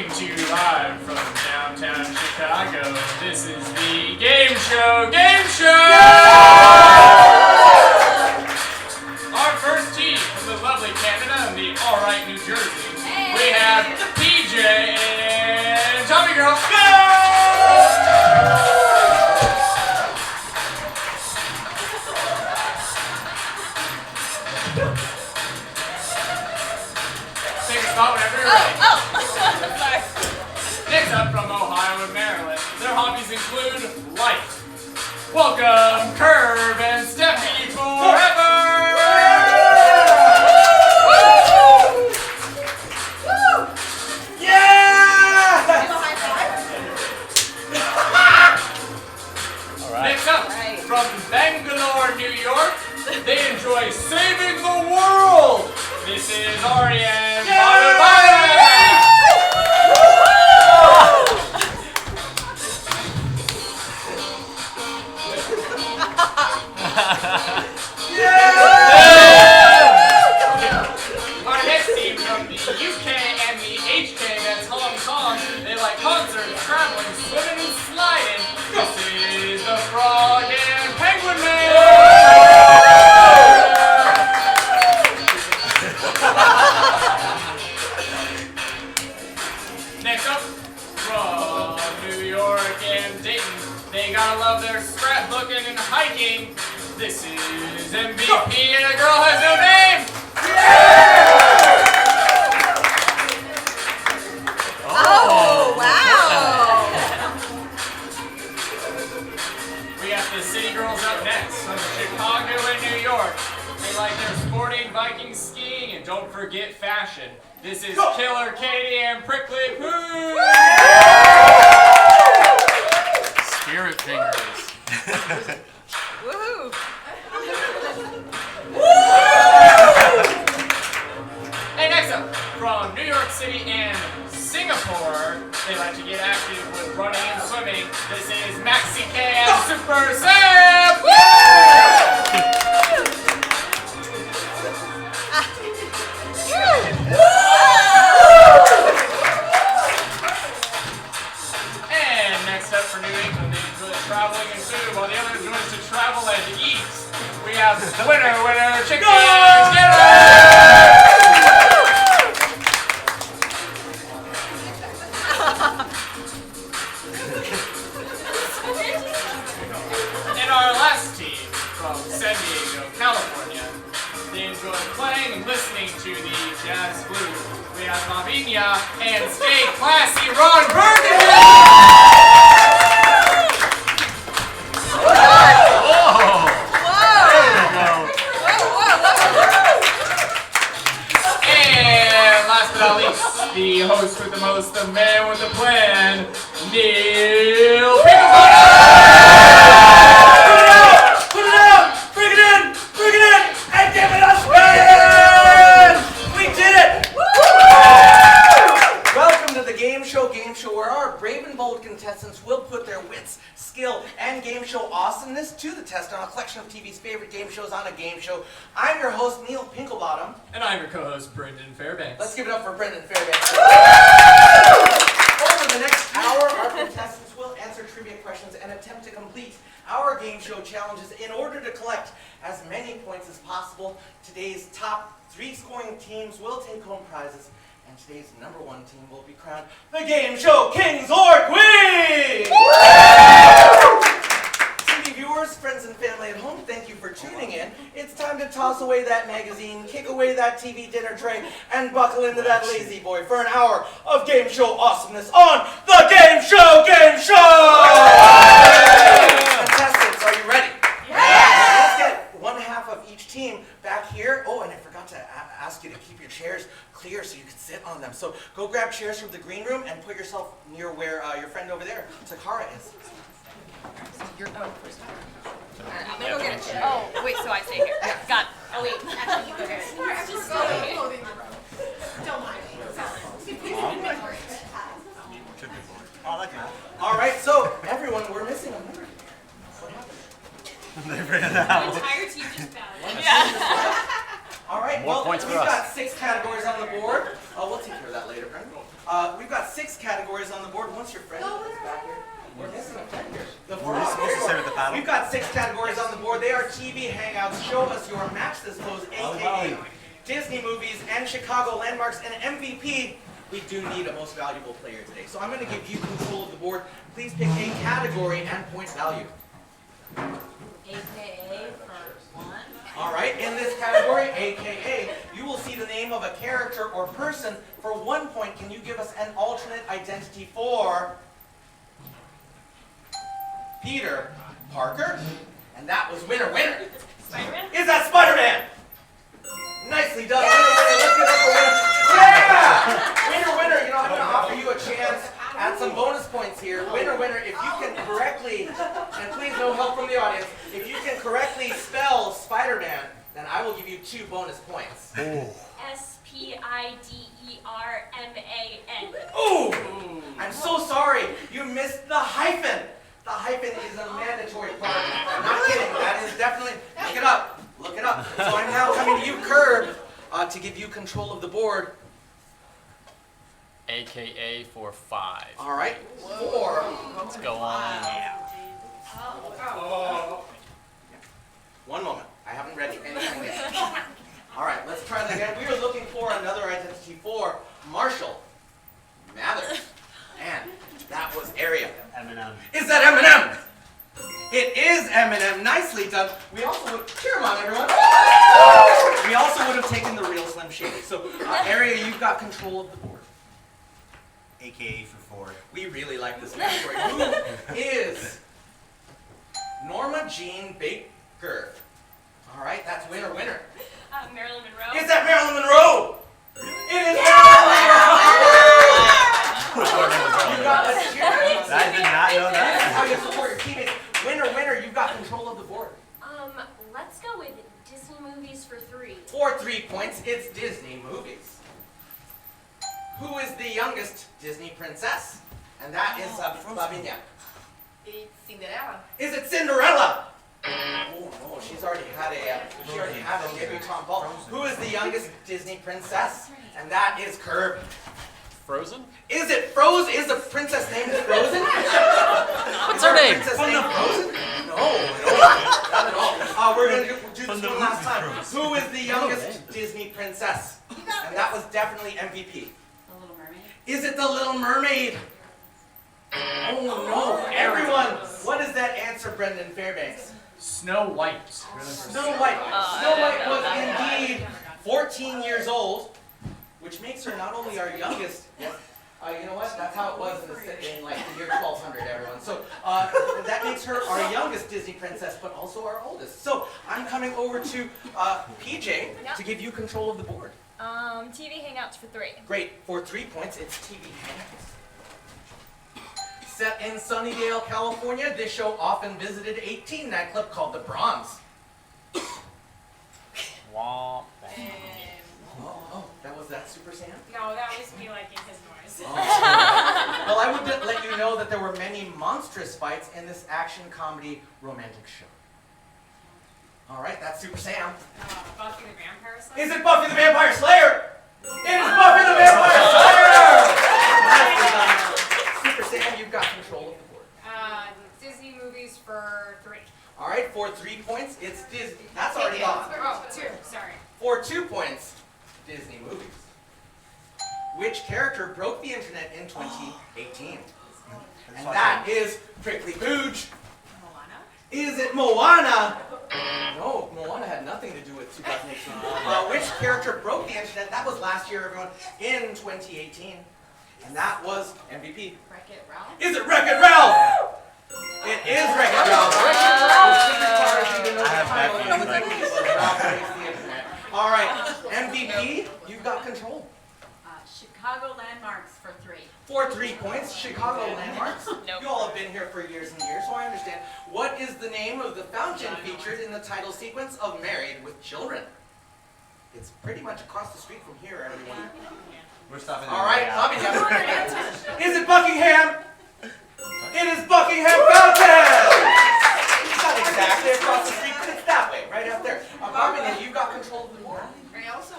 Coming to you live from downtown Chicago, this is the Gameshow Gameshow! Our first team from the lovely Canada and the alright New Jersey. We have PJ and Tommy Girl. Take a spot whenever you're ready. Sorry. Next up from Ohio and Maryland, their hobbies include life. Welcome, Curb and Steffi Forever! Next up, from Bangalore, New York, they enjoy saving the world. This is Ari and Our next team from the UK and the HK, that's Hong Kong. They like concerts, traveling, swimming, and sliding. This is the Frog and Penguin Man! Next up, from New York and Dayton, they gotta love their scrapbooking and hiking. This is MVP and a girl has no name! Oh, wow. We got the City Girls up next from Chicago and New York. They like their sporting, Viking skiing, and don't forget fashion. This is Killer Katie and Prickly Poo! Spirit fingers. Woohoo. And next up, from New York City and Singapore, they like to get active with running and swimming. This is Maxi K and Super Sam! And next up for New England, they enjoy traveling and food, while the other enjoys to travel and eat. We have winner, chicken dinner! And our last team from San Diego, California, they enjoy playing and listening to the jazz flute. We have Mavinia and Stay Classy Ron Burgundy! And last but not least, the host with the most, the man with the plan, Neil Picklebutter! Put it out! Bring it in! Bring it in! And give it a spin! We did it! Welcome to the Gameshow Gameshow, where our brave and bold contestants will put their wits, skill, and game show awesomeness to the test on a collection of TV's favorite game shows on a game show. I'm your host, Neil Pinklebottom. And I'm your co-host, Brendan Fairbanks. Let's give it up for Brendan Fairbanks. Over the next hour, our contestants will answer trivia questions and attempt to complete our game show challenges in order to collect as many points as possible. Today's top 3 scoring teams will take home prizes, and today's number 1 team will be crowned the Game Show Kings or Queens! TV viewers, friends, and family at home, thank you for tuning in. It's time to toss away that magazine, kick away that TV dinner tray, and buckle into that lazy boy for an hour of game show awesomeness on the Game Show Game Show! Contestants, are you ready? Yes! Let's get one half of each team back here. Oh, and I forgot to ask you to keep your chairs clear so you can sit on them. So go grab chairs from the green room and put yourself near where your friend over there, Takara, is. You're I'm gonna go get a chair. Oh, wait, so I stay here. Yeah. Got it. Oh, wait. Actually, you go get it. Just go ahead. Don't mind me. All right, so everyone, we're missing a member. What happened? They ran out. The entire team just bowed. Yeah. All right, right, More well, points for we've us. got 6 categories on the board. We'll take care of that later, Brendan. We've got 6 categories on the board. Once your friend is back here, we're missing a friend here. We're supposed to start at the paddle? We've got 6 categories on the board. They are TV hangouts. Show us your match this pose, aka Disney movies and Chicago landmarks, and MVP. We do need a most valuable player today. So I'm going to give you control of the board. Please pick a category and point value. AKA for 1. All right, in this category, AKA, you will see the name of a character or person. For 1 point, can you give us an alternate identity for Peter Parker? And that was winner, winner. Spider-Man? Is that Spider-Man? Nicely done. Winner, winner. Let's give up for winner. Yeah! Winner, winner. You know, I'm going to offer you a chance at some bonus points here. Winner, winner. If you can correctly, and please no help from the audience, if you can correctly spell Spider-Man, then I will give you 2 bonus points. SPIDERMAN. Ooh! I'm so sorry. You missed the hyphen. The hyphen is a mandatory part. I'm not kidding. That is definitely. Look it up. Look it up. So I'm now coming to you, Curb, to give you control of the board. AKA for 5. All right. 4. Let's go on. 1 moment. I haven't read anything yet. All right. Let's try that again. We are looking for another identity for Marshall Mathers. And that was Area. Eminem. Is that Eminem? It is Eminem. Nicely done. We also would cheer him on, everyone. We also would have taken the real Slim Shady. So, Area, you've got control of the board. AKA for 4. We really like this category. Who is Norma Jean Baker? All right, that's winner, winner. Marilyn Monroe. Is that Marilyn Monroe? It is Marilyn Monroe. You got a cheer. I did not know That's that. how you support your teammates. Winner, winner. You've got control of the board. Let's go with Disney movies for 3. For 3 points, it's Disney movies. Who is the youngest Disney princess? And that is Lavinia. It's Cinderella. Is it Cinderella? Oh no, she's already had a debutante ball. Who is the youngest Disney princess? And that is Curb. Frozen? Is it Frozen? Is the princess named Frozen? What's her name? Princess named Frozen? No, not at all. We're going to do this one last time. Who is the youngest Disney princess? And that was definitely MVP. The Little Mermaid. Is it the Little Mermaid? Oh no, everyone! What is that answer, Brendan Fairbanks? Snow White. Snow White. Snow White was indeed 14 years old, which makes her not only our youngest. Yes. You know what? That's how it was in like the year 1200, everyone. So that makes her our youngest Disney princess, but also our oldest. So I'm coming over to PJ to give you control of the board. TV Hangouts for 3. Great. For 3 points, it's TV Hangouts. Set in Sunnydale, California, this show often visited a teen nightclub called the Bronze. Womp. Oh, that was that Super Sam? No, that was me liking his noise. Well, I would let you know that there were many monstrous fights in this action comedy romantic show. All right, that's Super Sam. Buffy the Vampire Slayer. Is it Buffy the Vampire Slayer? It is Buffy the Vampire Slayer! Nicely done. Super Sam, you've got control of the board. Disney movies for 3. All right, for 3 points, it's Disney. That's already gone. Oh, 2. Sorry. For 2 points, Disney movies. Which character broke the internet in 2018? And that is Prickly Pooch. Moana. Is it Moana? No, Moana had nothing to do with 2018. Which character broke the internet? That was last year, everyone, in 2018. And that was MVP. Wreck-It Ralph. Is it Wreck-It Ralph? It is Wreck-It Ralph. All right, MVP, you've got control. Chicago landmarks for 3. For 3 points, Chicago landmarks. Nope. You all have been here for years and years, so I understand. What is the name of the fountain featured in the title sequence of Married with Children? It's pretty much across the street from here, everyone. We're stopping All right, Buckingham. Is it Buckingham? It is Buckingham Fountain! It's not exactly across the street, but it's that way, right out there. Buckingham, you've got control of the board. I also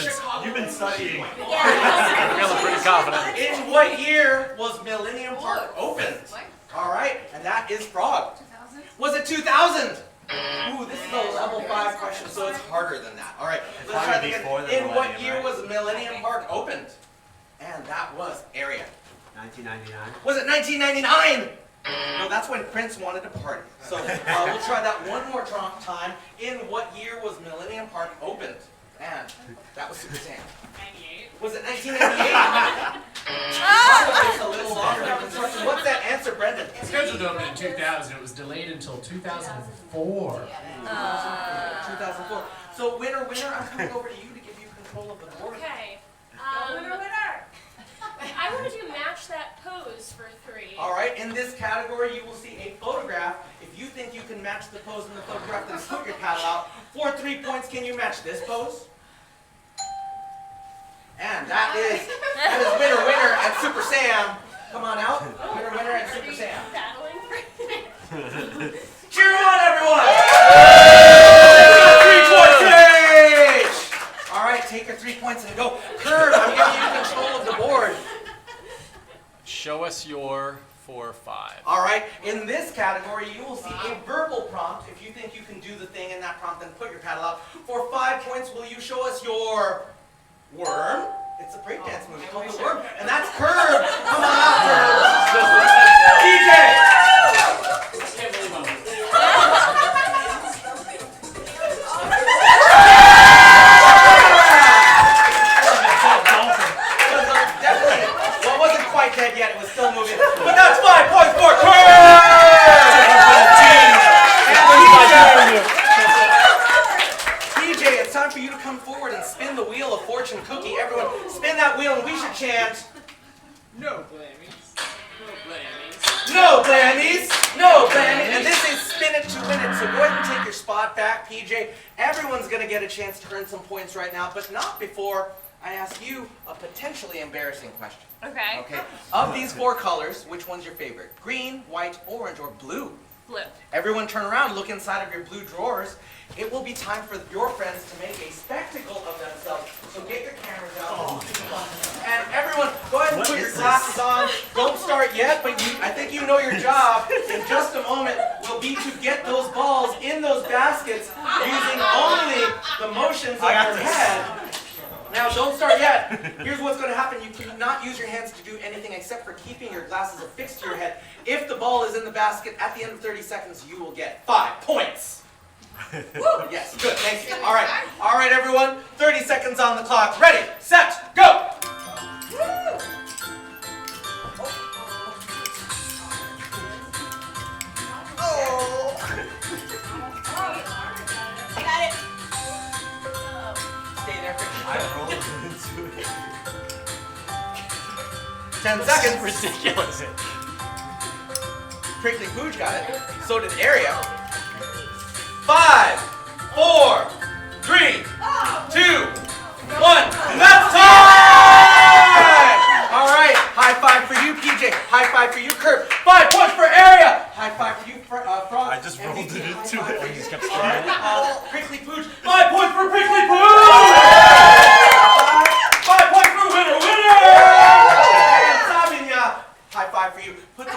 Chicago. You've been studying. I'm feeling pretty confident. In what year was Millennium Park opened? All right, and that is Frog. 2000? Was it 2000? Ooh, this is a level 5 question, so it's harder than that. All right, let's try it again. In what year was Millennium Park opened? And that was area. 1999. Was it 1999? No, that's when Prince wanted to party. So we'll try that one more time. In what year was Millennium Park opened? And that was Super Sam. 98. Was it 1998? It's a little longer than construction. What's that answer, Brendan? Scheduled to open in 2000. It was delayed until 2004. 2004. So winner, I'm coming over to you to give you control of the board. Okay. Winner. I want to do match that pose for 3. All right, in this category, you will see a photograph. If you think you can match the pose in the photograph, then put your paddle out. For 3 points, can you match this pose? And that is winner, and Super Sam. Come on out. Winner, and Super Sam. Battling for Cheer him on, everyone! 3 points each! All right, take your 3 points and go. Kurt, I'm giving you control of the board. Show us your 4, 5. All right, in this category, you will see a verbal prompt. If you think you can do the thing in that prompt, then put your paddle out. For 5 points, will you show us your worm? It's a breakdance movie called The Worm, and that's Curb. Come on out, Curb. DJ! Can't believe I'm Definitely. Well, it wasn't quite dead yet. It was still moving. But that's 5 points for Curb! PJ, it's time for you to come forward and spin the wheel of fortune cookie. Everyone, spin that wheel and we should chant. no blammies. No blammies. No blammies! No blammies! And this is spin it to win it. So go ahead and take your spot back, PJ. Everyone's going to get a chance to earn some points right now, but not before I ask you a potentially embarrassing question. Okay. Okay. Of these 4 colors, which one's your favorite? Green, white, orange, or blue? Blue. Everyone turn around, look inside of your blue drawers. It will be time for your friends to make a spectacle of themselves. So get your cameras out. And everyone, go ahead and put your glasses on. Don't start yet, but I think you know your job. In just a moment will be to get those balls in those baskets using only the motions of your head. Now, don't start yet. Here's what's going to happen. You cannot use your hands to do anything except for keeping your glasses affixed to your head. If the ball is in the basket, at the end of 30 seconds, you will get 5 points. Woo! Yes, good, thank you. All right, everyone. 30 seconds on the clock. Ready, set, go! I got it. Stay there for I rolled into it. 10 seconds. Ridiculous. Prickly Pooch got it. So did Area. 5, 4, 3, 2, 1. That's time! All right. High five for you, PJ. High five for you, Kurt. 5 points for Area. High five for you, Frog. I just rolled MVP. it High into five it. for I you. just kept staring. Prickly Pooch. 5 points for Prickly Pooch. 5 points for winner. And Sabinya. High five for you. Put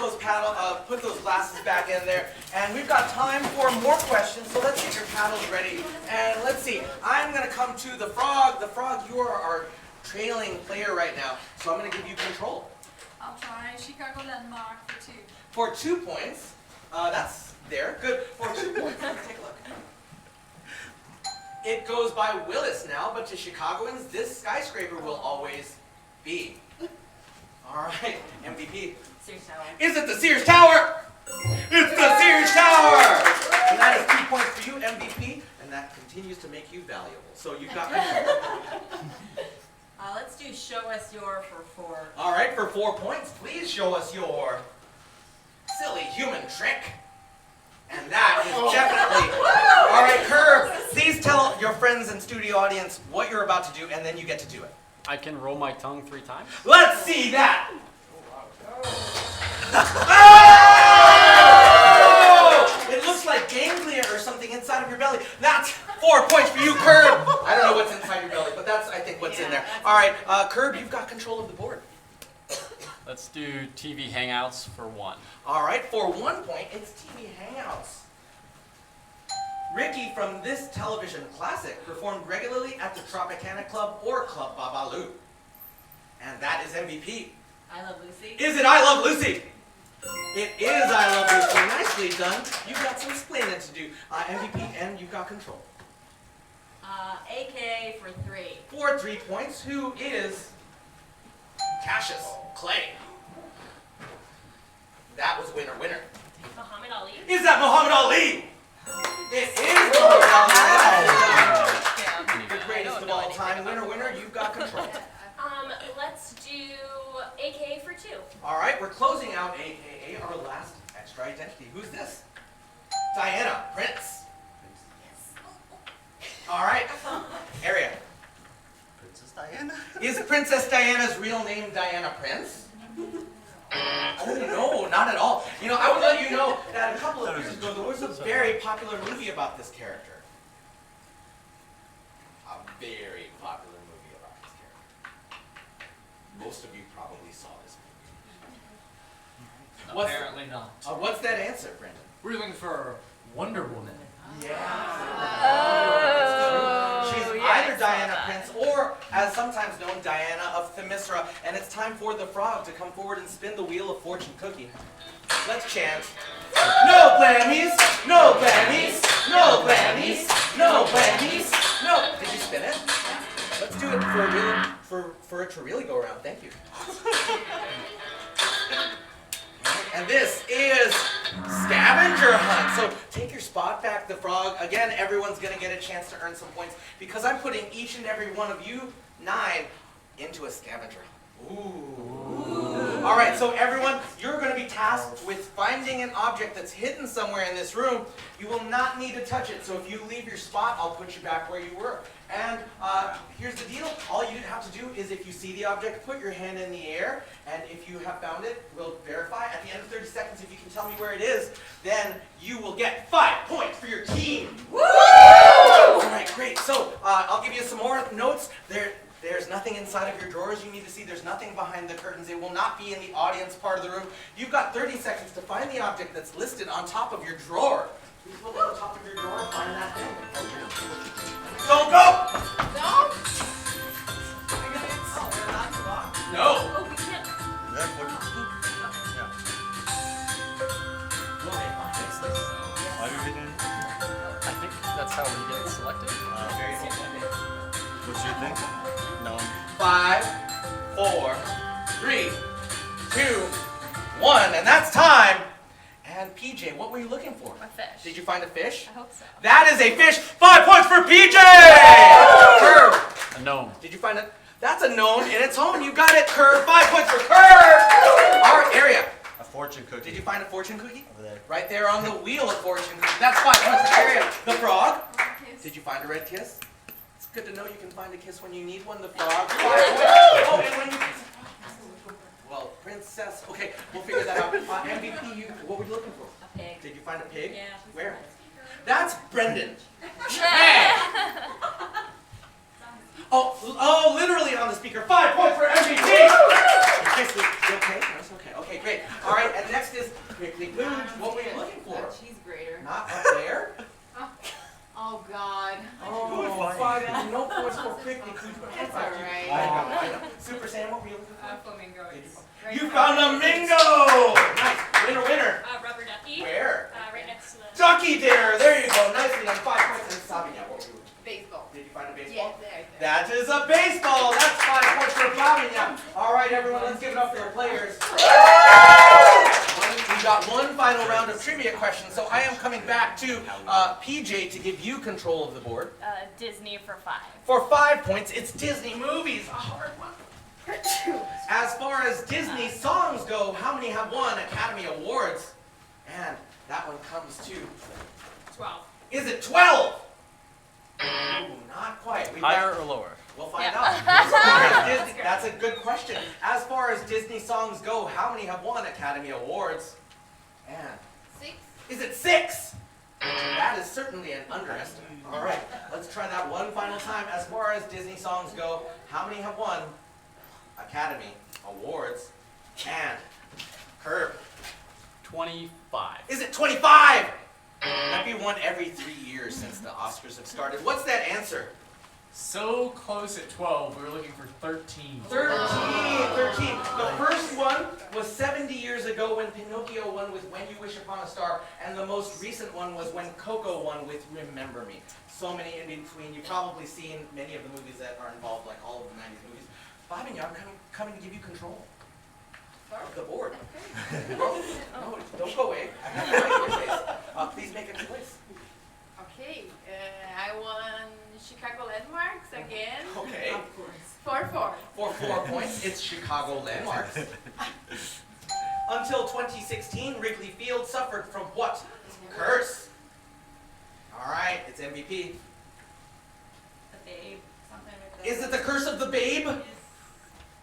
those glasses back in there. And we've got time for more questions, so let's get your paddles ready. And let's see. I'm going to come to the Frog. The Frog, you are our trailing player right now, so I'm going to give you control. I'll try Chicago Landmark for 2. For 2 points, that's there. Good. For 2 points, take a look. It goes by Willis now, but to Chicagoans, this skyscraper will always be. All right, MVP. Sears Tower. Is it the Sears Tower? It's the Sears Tower! And that is 2 points for you, MVP, and that continues to make you valuable. So you've got Let's do show us your for 4. All right, for 4 points, please show us your silly human trick. And that is definitely... All right, Curb, please tell your friends and studio audience what you're about to do, and then you get to do it. I can roll my tongue 3 times. Let's see that! Oh! It looks like ganglia or something inside of your belly. That's 4 points for you, Curb. I don't know what's inside your belly, but that's, I think, what's in there. All right, Curb, you've got control of the board. Let's do TV Hangouts for 1. All right, for 1 point, it's TV Hangouts. Ricky from this television classic performed regularly at the Tropicana Club or Club Babalu. And that is MVP. I Love Lucy. Is it I Love Lucy? It is I Love Lucy. Nicely done. You've got some explaining to do. MVP, and you've got control. AK for 3. For 3 points, who is Cassius Clay? That was winner, winner. Muhammad Ali. Is that Muhammad Ali? It is Muhammad Ali. The greatest of all time. Winner, winner, you've got control. Let's do AK for 2. All right, we're closing out AKA, our last extra identity. Who's this? Diana Prince. All right, area. Princess Diana? Is Princess Diana's real name Diana Prince? Oh no, not at all. You know, I would let you know that a couple of years ago there was a very popular movie about this character. A very popular movie about this character. Most of you probably saw this movie. Apparently not. What's that answer, Brendan? We're looking for Wonder Woman. She's either Diana Prince or, as sometimes known, Diana of Themyscira. And it's time for the frog to come forward and spin the wheel of fortune cookie. Let's chant. No blammies, no blammies, no blammies, no blammies, no. Did you spin it? Let's do it for it to really go around. Thank you. And this is Scavenger Hunt. So take your spot back, the frog. Again, everyone's going to get a chance to earn some points because I'm putting each and every one of you 9 into a scavenger hunt. Ooh. All right, so everyone, you're going to be tasked with finding an object that's hidden somewhere in this room. You will not need to touch it. So if you leave your spot, I'll put you back where you were. And here's the deal. All you have to do is if you see the object, put your hand in the air. And if you have found it, we'll verify. At the end of 30 seconds, if you can tell me where it is, then you will get 5 points for your team. Woo! All right, great. So I'll give you some more notes. There's nothing inside of your drawers you need to see. There's nothing behind the curtains. It will not be in the audience part of the room. You've got 30 seconds to find the object that's listed on top of your drawer. Please look at the top of your drawer and find that thing. Don't go! No? No. Oh, we can't. Yeah, fortune. Yeah. Why did we do? I think that's how we get selected. What's your thing? No. 5, 4, 3, 2, 1, and that's time. And PJ, what were you looking for? A fish. Did you find a fish? I hope so. That is a fish. 5 points for PJ. Curve. A gnome. Did you find it? That's a gnome in its home. You got it, Curve. 5 points for Curve. Our area. A fortune cookie. Did you find a fortune cookie? Over there. Right there on the wheel of fortune cookie. That's 5 points for area. The frog. Did you find a red kiss? It's good to know you can find a kiss when you need one. The frog. 5 points. Oh, and when you... Well, princess. Okay, we'll figure that out. MVP, what were you looking for? A pig. Did you find a pig? Yeah. Where? That's Brendan. Oh, literally on the speaker. 5 points for MVP. Okay, so you okay? No, it's okay. Okay, great. All right, and next is Prickly Pooch. What were you looking for? Cheese grater. Not up there. Oh, God. Oh, 5. No points for Prickly Pooch. That's all right. I know. Super Sam, what were you looking for? Flamingo. You found a mingo! Nice. Winner, winner. Rubber ducky. Where? Right next to the. Ducky dinner. There you go. Nicely done. 5 points. And Sabinia, what were you looking Baseball. for? Did you find a baseball? Yeah, there. That is a baseball. That's 5 points for Sabinia. All right, everyone, let's give it up for our players. We've got one final round of trivia questions, so I am coming back to PJ to give you control of the board. Disney for 5. For 5 points, it's Disney movies. A hard one. As far as Disney songs go, how many have won Academy Awards? And that one comes to 12. Is it 12? Ooh, not quite. Higher or lower? We'll find out. As far as Disney, that's a good question. As far as Disney songs go, how many have won Academy Awards? And 6. is it 6? That is certainly an underestimate. All right, let's try that one final time. As far as Disney songs go, how many have won Academy Awards? And Curb. 25. Is it 25? That'd be one every 3 years since the Oscars have started. What's that answer? So close at 12, we were looking for 13. 13. The first one was 70 years ago when Pinocchio won with When You Wish Upon a Star, and the most recent one was when Coco won with Remember Me. So many in between. You've probably seen many of the movies that are involved, like all of the 90s movies. Bobby and I'm coming to give you control of the board. No, don't go away. I have to write your face. Please make a choice. Okay, I won Chicago Landmarks again. Okay. 4-4. For 4 points, it's Chicago Landmarks. Until 2016, Wrigley Field suffered from what? Curse. All right, it's MVP. The babe. Something like that. Is it the curse of the babe?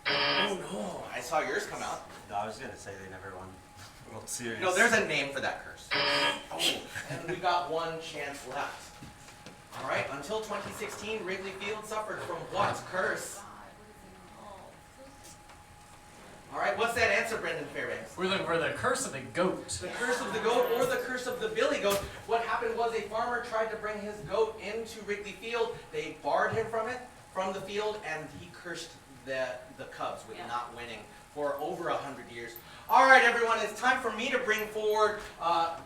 Oh no, I saw yours come out. No, I was gonna say they never won World Series. No, there's a name for that curse. Oh, and we got one chance left. All right, until 2016, Wrigley Field suffered from what curse? All right, what's that answer, Brendan Fairbanks? We're looking for the curse of the goat. The curse of the goat or the curse of the billy goat. What happened was a farmer tried to bring his goat into Wrigley Field. They barred him from the field, and he cursed the Cubs with not winning for over 100 years. All right, everyone, it's time for me to bring forward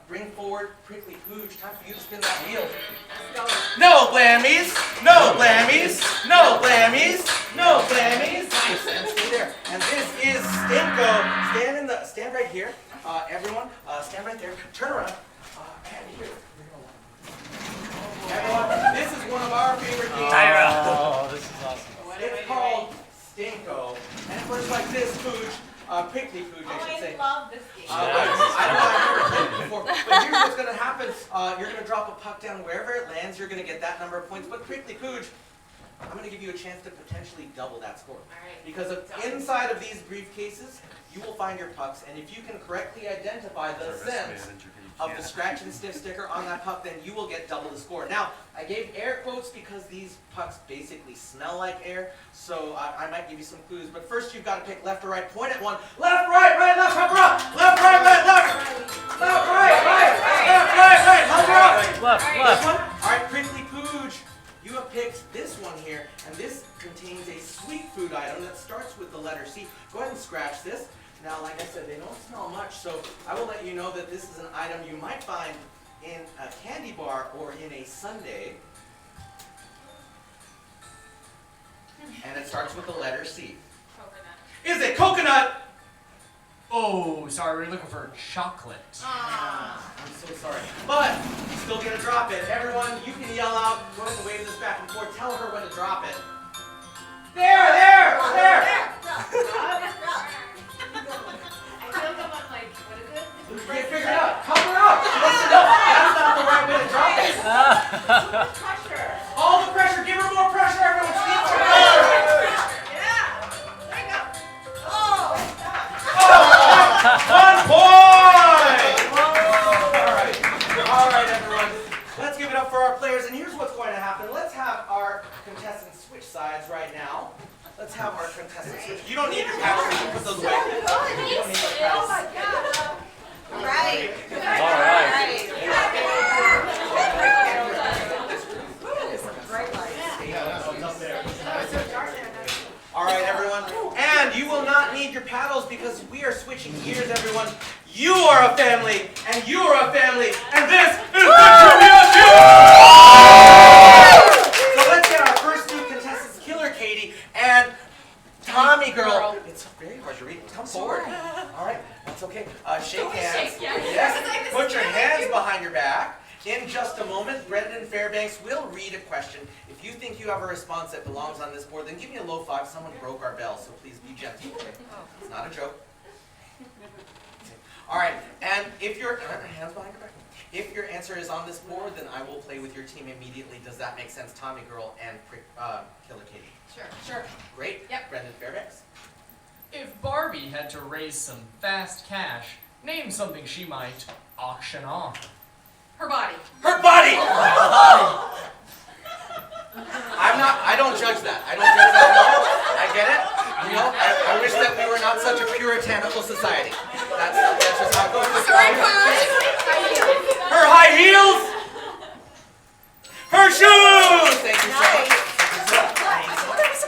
Prickly Pooch. Time for you to spin that wheel. No blammies, no blammies, no blammies, no blammies. Nice, and stay there. And this is Stinko. Stand right here, everyone. Stand right there. Turn around. And here. Everyone, this is one of our favorite games. Oh, this is awesome. It's called Stinko, and it works like this, Pooch. Prickly Pooch, I should say. I love this game. I know I've never played it before, but here's what's going to happen. You're going to drop a puck down wherever it lands. You're going to get that number of points. But Prickly Pooch, I'm going to give you a chance to potentially double that score. Alright. Because inside of these briefcases, you will find your pucks, and if you can correctly identify the sense of the scratch and sniff sticker on that puck, then you will get double the score. Now, I gave air quotes because these pucks basically smell like air, so I might give you some clues. But first, you've got to pick left or right. Point at one. Left, right, left, cover up. Left, right, left. Left, right, right. Cover up. Left. This one? All right, Prickly Pooch. You have picked this one here, and this contains a sweet food item that starts with the letter C. Go ahead and scratch this. Now, like I said, they don't smell much, so I will let you know that this is an item you might find in a candy bar or in a sundae. And it starts with the letter C. Coconut. Is it coconut? Oh, sorry, we're looking for chocolate. I'm so sorry. But, still gonna drop it. Everyone, you can yell out, go ahead and wave this back and forth. Tell her when to drop it. There! I feel like I'm like, what is it? You figure it out. Cover up! Listen up! That's not the right way to drop it. Pressure. All the pressure. Give her more pressure, everyone. She needs more pressure. Yeah. There you go. Oh. 1 point! All right, everyone. Let's give it up for our players. And here's what's going to happen. Let's have our contestants switch sides right now. Let's have our contestants switch. You don't need your paddles. You can put those away. You don't need your paddles. God. All right. All right. All right, everyone. And you will not need your paddles because we are switching gears, everyone. You are a family, and you are a family, and this is the Trivia Show! So let's get our first two contestants, Killer Katie and Tommy Girl. It's very hard to read. Come forward. All right, that's okay. Shake hands. Yes. Put your hands behind your back. In just a moment, Brendan Fairbanks will read a question. If you think you have a response that belongs on this board, then give me a low five. Someone broke our bell, so please be gentle. It's not a joke. All right, and if your hands behind your back. If your answer is on this board, then I will play with your team immediately. Does that make sense, Tommy Girl and Killer Katie? Sure. Great. Yep. Brendan Fairbanks. If Barbie had to raise some fast cash, name something she might auction off. Her body. Her body! I don't judge that. I don't judge that at all. I get it. You know, I wish that we were not such a puritanical society. That's just how it goes. Sorry, Pooh. Her high heels! Her shoes! Thank you so much.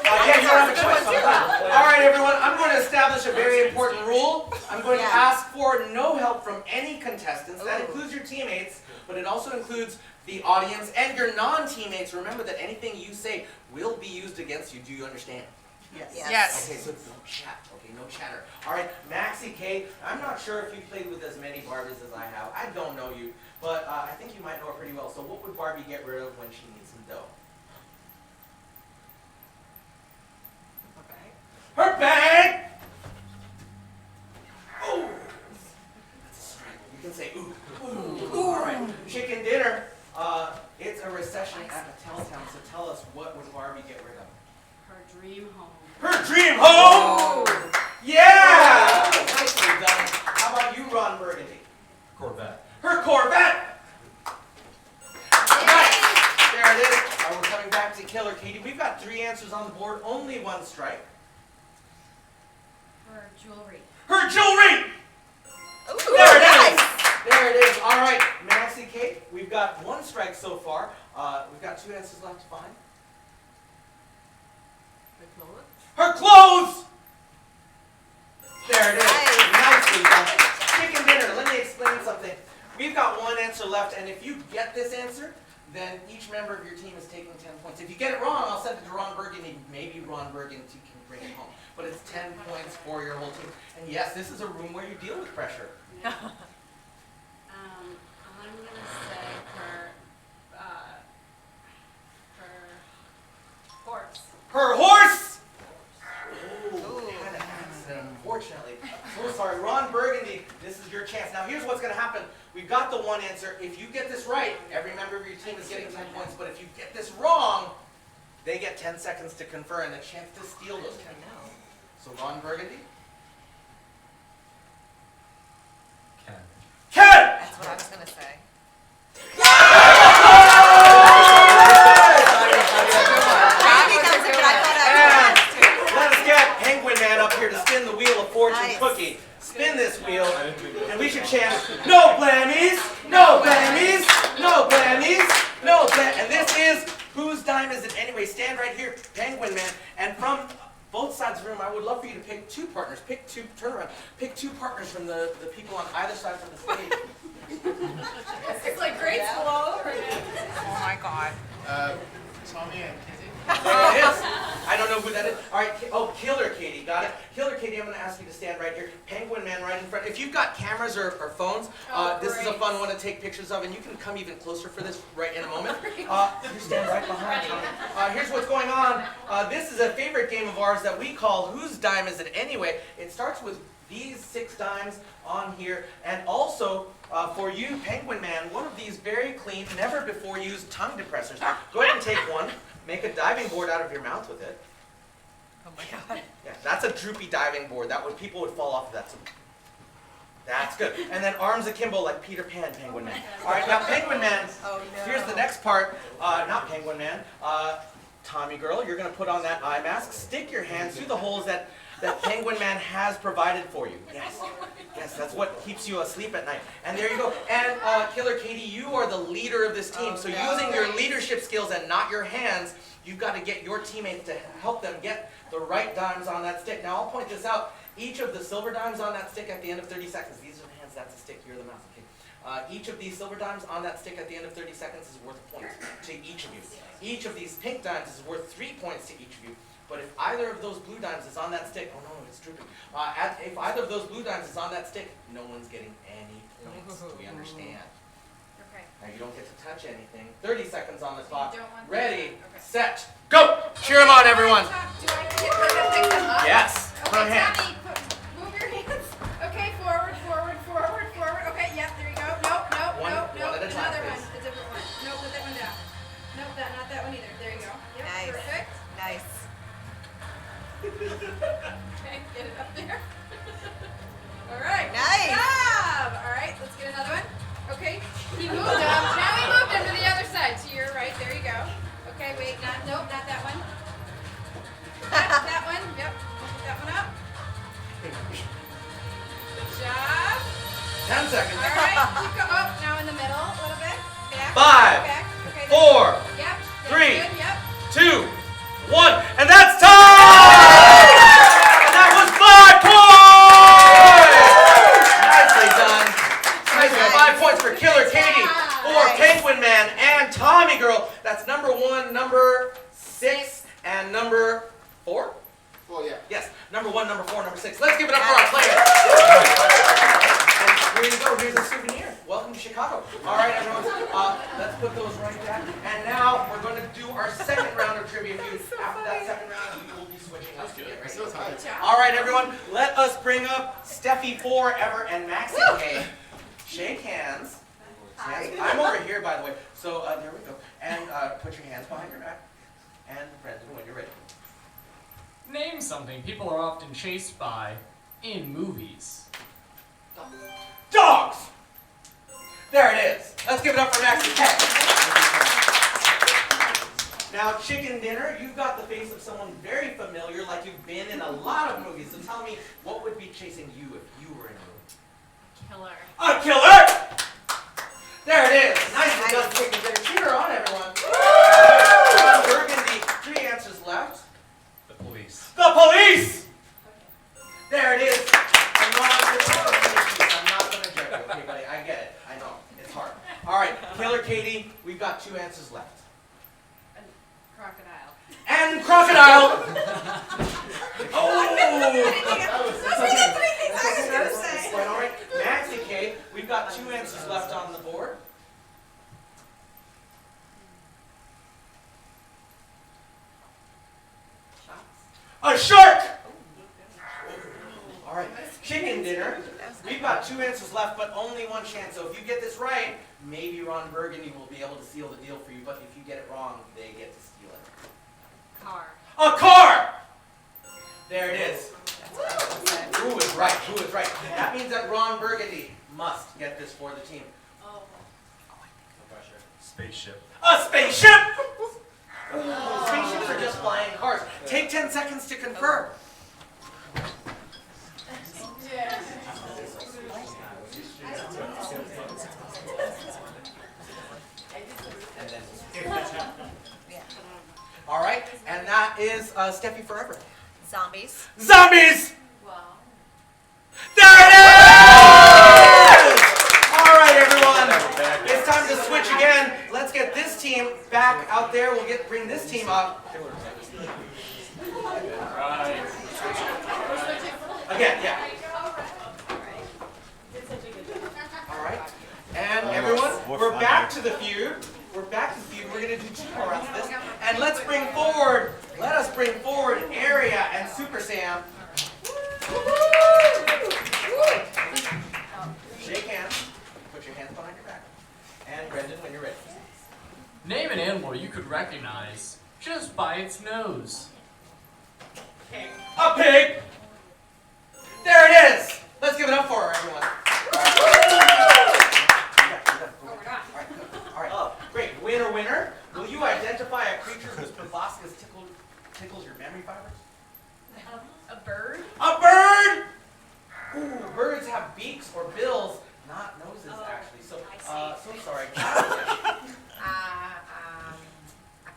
Yeah, you don't have a choice. All right, everyone, I'm going to establish a very important rule. I'm going to ask for no help from any contestants. That includes your teammates, but it also includes the audience and your non-teammates. Remember that anything you say will be used against you. Do you understand? Yes. Okay, so no chat. Okay, no chatter. All right, Maxie K, I'm not sure if you played with as many Barbies as I have. I don't know you, but I think you might know her pretty well. So what would Barbie get rid of when she needs some dough? Her bag! Oh! That's a strike. You can say ooh. Ooh. All right. Chicken dinner. It's a recession at Mattel Town, so tell us, what would Barbie get rid of? Her dream home. Her dream home! Yeah! Nicely done. How about you, Ron Burgundy? Corvette. Her Corvette! Nice! There it is. We're coming back to Killer Katie. We've got 3 answers on the board, only 1 strike. Her jewelry. Her jewelry! Ooh, There it is! nice. There it is. All right, Maxie Kate, we've got 1 strike so far. We've got 2 answers left to find. Her clothes! There it is. Nicely done. Chicken dinner. Let me explain something. We've got 1 answer left, and if you get this answer, then each member of your team is taking 10 points. If you get it wrong, I'll send it to Ron Burgundy. Maybe Ron Burgundy can bring it home. But it's 10 points for your whole team. And yes, this is a room where you deal with pressure. I'm gonna say her horse. Her horse! Oh, had an accident, unfortunately. So sorry. Ron Burgundy, this is your chance. Now here's what's going to happen. We've got the 1 answer. If you get this right, every member of your team is getting 10 points. But if you get this wrong, they get 10 seconds to confer and a chance to steal those 10 now. So Ron Burgundy? Ken. Ken! That's what I was going to say. Let us get Penguin Man up here to spin the wheel of fortune cookie. Spin this wheel, and we should chant, no blammies, no blammies, no blammies, no blam. And this is, whose dime is it anyway? Stand right here, Penguin Man. And from both sides of the room, I would love for you to pick 2 partners. Turn around. Pick 2 partners from the people on either side of the stage. It's like grade school all over again. Oh my God. Tommy and Kizzy. There it is. I don't know who that is. All right. Oh, Killer Katie. Got it. Killer Katie, I'm going to ask you to stand right here. Penguin Man right in front. If you've got cameras or phones, this is a fun one to take pictures of, and you can come even closer for this right in a moment. You stand right behind Tommy. Here's what's going on. This is a favorite game of ours that we call Whose Dime Is It Anyway? It starts with these 6 dimes on here, and also for you, Penguin Man, one of these very clean, never before used tongue depressors. Go ahead and take one. Make a diving board out of your mouth with it. Oh my God. Yeah, that's a droopy diving board. People would fall off of that. So that's good. And then arms akimbo like Peter Pan, Penguin Man. All right, now Penguin Man. Oh no. Here's the next part. Not Penguin Man. Tommy girl, you're gonna put on that eye mask. Stick your hands through the holes that Penguin Man has provided for you. Yes. Yes, that's what keeps you asleep at night. And there you go. And Killer Katie, you are the leader of this team. So using your leadership skills and not your hands, you've got to get your teammates to help them get the right dimes on that stick. Now I'll point this out. Each of the silver dimes on that stick at the end of 30 seconds, these are the hands, that's the stick, you're the mouse. Okay. Each of these silver dimes on that stick at the end of 30 seconds is worth a point to each of you. Each of these pink dimes is worth 3 points to each of you. But if either of those blue dimes is on that stick, oh no, it's drooping. If either of those blue dimes is on that stick, no one's getting any points. Do we understand? Okay. Now you don't get to touch anything. 30 seconds on the clock. don't want Ready, okay. set, go! Cheer them on, everyone. Do I get her to pick them up? Yes. Put on Okay, hands. Tommy, move your hands. Okay, forward, forward, forward, forward. Okay, yep, there you go. Nope, nope, One nope, nope. at a time, Another please. one, a different one. Nope, put that one down. Nope, not that one either. There you go. Yep, Nice. perfect. Nice. Okay, get it up there. All right. Nice. Good job. All right, let's get another one. Okay, he moved him. Now he moved him to the other side. To your right. There you go. Okay, wait. Nope, not that one. That one. Yep. Put that one up. Good job. 10 seconds. All right. Keep going. Oh, now in the middle a little bit. Back. 5, Back. Okay, 4, yep. 3, Good. Yep. 2, 1, and that's time! And that was 5 points! Nicely done. Nicely. 5 points for Killer Katie, for Penguin Man and Tommy Girl. That's number 1, number 6, and number 4? Well, yeah. Yes, number 1, number 4, number 6. Let's give it up for our players. And here you go. Here's a souvenir. Welcome to Chicago. All right, everyone. Let's put those right back. And now we're going to do our second round of trivia feud. After that second round, we will be switching up. All right, everyone. Let us bring up Steffi Forever and Maxie K. Shake hands. I'm over here, by the way. So there we go. And put your hands behind your back. And Brendan, when you're ready. Name something people are often chased by in movies. Dogs! There it is. Let's give it up for Maxie K. Now, chicken dinner, you've got the face of someone very familiar, like you've been in a lot of movies. So tell me, what would be chasing you if you were in a movie? Killer. A killer! There it is. Nicely done, chicken dinner. Cheer on, everyone. Ron Burgundy, 3 answers left. The police. The police! There it is. And Ron, I'm not going to judge you, okay, buddy? I get it. I know. It's hard. All right, Killer Katie, we've got 2 answers left. Crocodile. And crocodile! Oh! Those are the 3 things I was going to say. Quite all right. Maxie K, we've got 2 answers left on the board. A shark! All right, chicken dinner. We've got 2 answers left, but only 1 chance. So if you get this right, maybe Ron Burgundy will be able to seal the deal for you. But if you get it wrong, they get to steal it. Car. A car! There it is. Who is right? Who is right? That means that Ron Burgundy must get this for the team. Oh. Spaceship. A spaceship! Spaceships are just flying cars. Take 10 seconds to confirm. All right, and that is Steffi Forever. Zombies. Zombies! Wow. There it is! All right, everyone. It's time to switch again. Let's get this team back out there. We'll bring this team up. Right. Again, yeah. All right. And everyone, we're back to the feud. We're back to the feud. We're going to do 2 more rounds of this. And let us bring forward Aria and Super Sam. Shake hands. Put your hands behind your back. And Brendan, when you're ready. Name an animal you could recognize just by its nose. A pig! There it is! Let's give it up for her, everyone. All right. Great. Winner. Will you identify a creature whose proboscis tickles your memory fibers? A bird? A bird! Ooh, birds have beaks or bills, not noses, actually. So, so sorry. A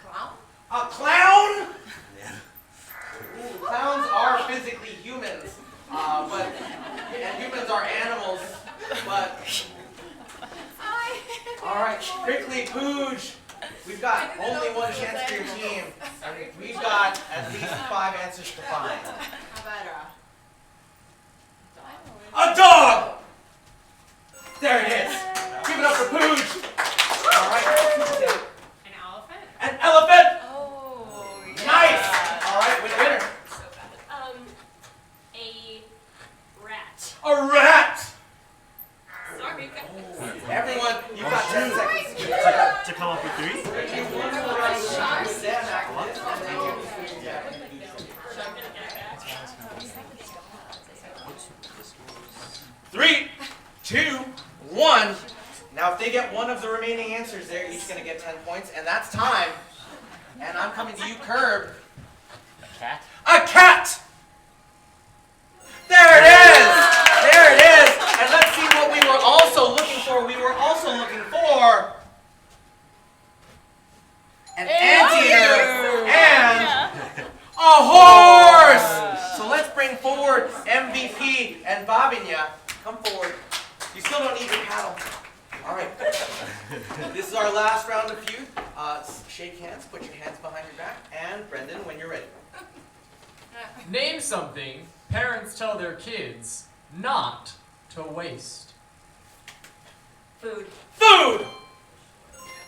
clown? A clown? Ooh, clowns are physically humans, and humans are animals, but... All right, quickly, Pooj. We've got only 1 chance for your team, and we've got at least 5 answers to find. How about A dog! There it is. Give it up for Pooj. All right. An elephant? An elephant. Oh, yeah. Nice. All right, winner. A rat. A rat. Sorry. Everyone, you've got 10 seconds. To come up with 3? 3, 2, 1. Now they get one of the remaining answers, they're each going to get 10 points, and that's time. And I'm coming to you, Curb. A cat? A cat! There it is! There it is! And let's see what we were also looking for. We were also looking for an anteater and a horse! So let's bring forward MVP and Babinya. Come forward. You still don't need your paddle. All right. This is our last round of feud. Shake hands, put your hands behind your back, and Brendan, when you're ready. Name something parents tell their kids not to waste. Food. Food!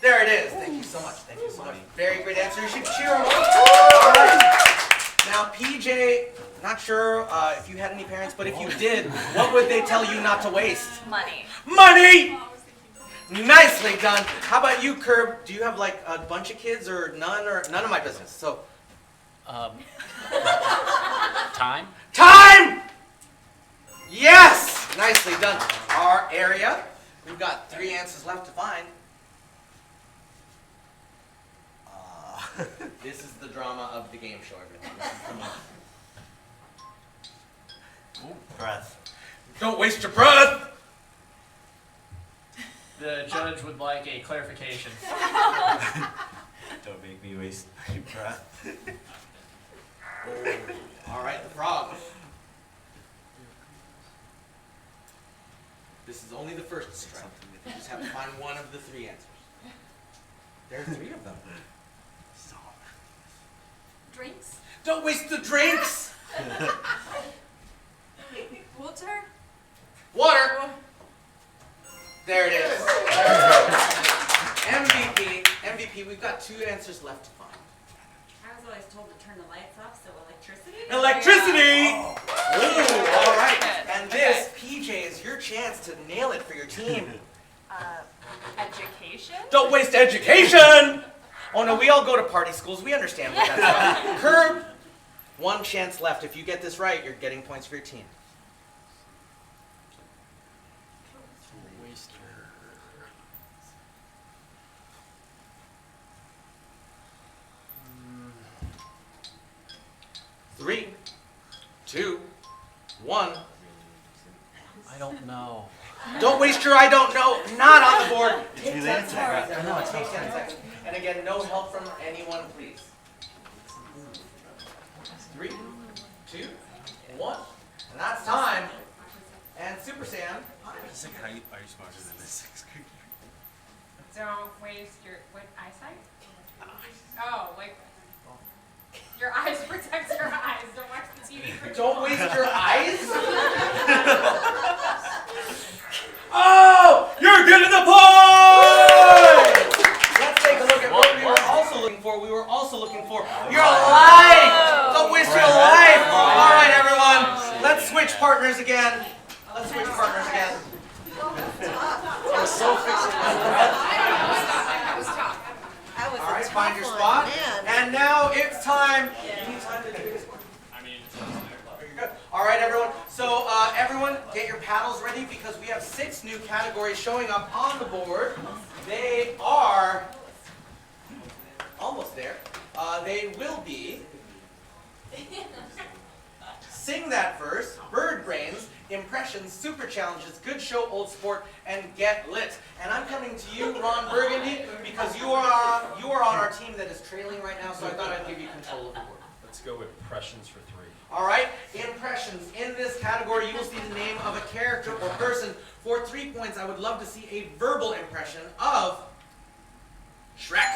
There it is. Thank you so much. Thank you so much. Very great answer. You should cheer them up. All right. Now, PJ, not sure if you had any parents, but if you did, what would they tell you not to waste? Money. Money! Nicely done. How about you, Curb? Do you have like a bunch of kids or none of my business? So, Time? time! Yes! Nicely done. Our area. We've got 3 answers left to find. This is the drama of the game show, everyone. This is the moment. Breath. Don't waste your breath! The judge would like a clarification. Don't make me waste my breath. All right, the frog. This is only the first strike. You just have to find one of the 3 answers. There are 3 of them. Drinks. Don't waste the drinks! Water. Water! There it is. MVP, we've got 2 answers left to find. I was always told to turn the lights off, so electricity? Electricity! Ooh, all right. And this, PJ, is your chance to nail it for your team. Education. Don't waste education! Oh no, we all go to party schools. We understand what that's about. Curb, 1 chance left. If you get this right, you're getting points for your team. Waster. 3, 2, 1. I don't know. Don't waste your I don't know. Not on the board. Take 10 related to seconds. that. Everyone, take 10 seconds. And again, no help from anyone, please. 3, 2, 1. And that's time. And Super Sam. It's like, how are you smarter than this 6th grade? Don't waste your eyesight. Oh, like your eyes protect your eyes. Don't watch the TV. Don't waste your eyes. Oh, you're getting the point! Let's take a look at what we were also looking for. We were also looking for your life. Don't waste your life. All right, everyone. Let's switch partners again. Let's switch partners again. I was so fixated on breath. That was tough. All right, find your spot. And now it's time. You need time to do this one. Very good. All right, everyone. So everyone, get your paddles ready because we have 6 new categories showing up on the board. They are almost there. They will be Sing That Verse, Bird Brains, Impressions, Super Challenges, Good Show, Old Sport, and Get Lit. And I'm coming to you, Ron Burgundy, because you are on our team that is trailing right now, so I thought I'd give you control of the board. Let's go with impressions for 3. All right, impressions. In this category, you will see the name of a character or person. For 3 points, I would love to see a verbal impression of Shrek.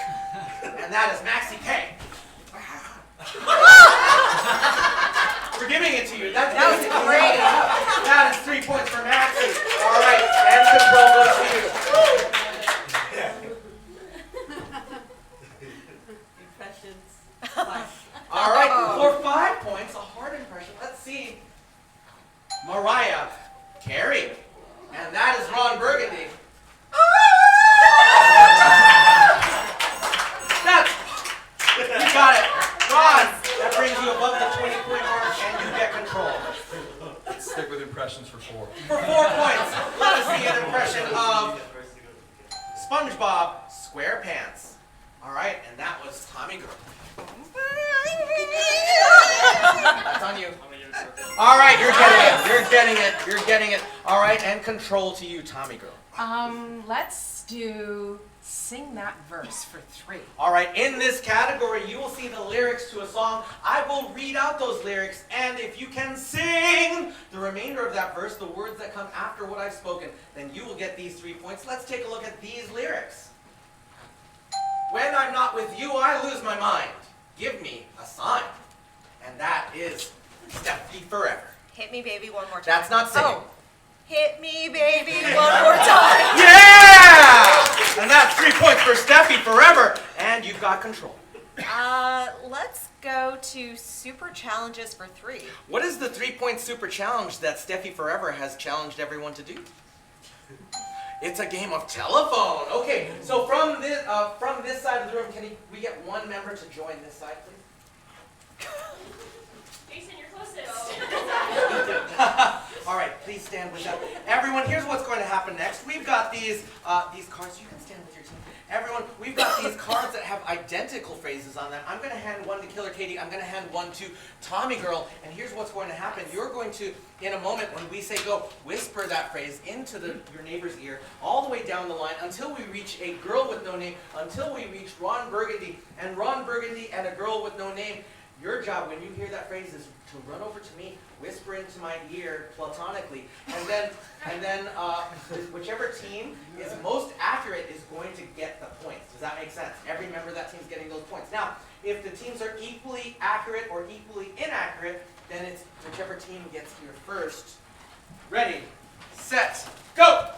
And that is Maxie K. We're giving it to you. That was great. That is 3 points for Maxie. All right, and control goes to you. Impressions. All right, for 5 points, a hard impression. Let's see. Mariah Carey. And that is Ron Burgundy. You got it. Ron, that brings you above the 20-point mark and you get control. Let's stick with impressions for 4. For 4 points, let us see an impression of SpongeBob SquarePants. All right, and that was Tommy Girl. That's on you. I'm gonna give it to her. All right, you're getting it. You're getting it. You're getting it. All right, and control to you, Tommy Girl. Let's do Sing That Verse for 3. All right, in this category, you will see the lyrics to a song. I will read out those lyrics, and if you can sing the remainder of that verse, the words that come after what I've spoken, then you will get these 3 points. Let's take a look at these lyrics. When I'm not with you, I lose my mind. Give me a sign. And that is Steffi Forever. Hit me, baby, one more time. That's not singing. Oh. Hit me, baby, one more time. Yeah! And that's 3 points for Steffi Forever. And you've got control. Let's go to super challenges for 3. What is the 3-point super challenge that Steffi Forever has challenged everyone to do? It's a game of telephone. Okay, so from this side of the room, can we get one member to join this side, please? Jason, you're closest. All right, please stand with that. Everyone, here's what's going to happen next. We've got these cards. You can stand with your team. Everyone, we've got these cards that have identical phrases on them. I'm going to hand one to Killer Katie. I'm going to hand one to Tommy Girl. And here's what's going to happen. You're going to, in a moment, when we say go, whisper that phrase into your neighbor's ear all the way down the line until we reach a girl with no name, until we reach Ron Burgundy. And Ron Burgundy and a girl with no name, your job when you hear that phrase is to run over to me, whisper into my ear platonically, and then whichever team is most accurate is going to get the points. Does that make sense? Every member of that team is getting those points. Now, if the teams are equally accurate or equally inaccurate, then it's whichever team gets here first. Ready, set, go!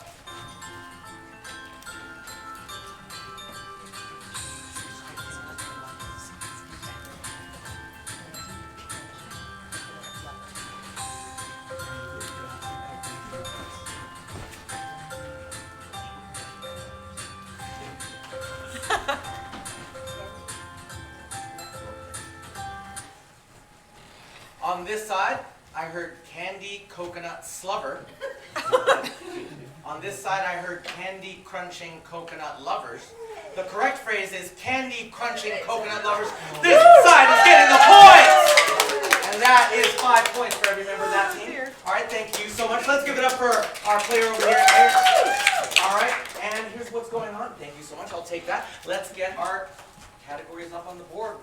On this side, I heard candy coconut slubber. On this side, I heard candy crunching coconut lovers. The correct phrase is candy crunching coconut lovers. This side is getting the points! And that is 5 points for every member of that team. All right, thank you so much. Let's give it up for our player over here. All right, and here's what's going on. Thank you so much. I'll take that. Let's get our categories up on the board.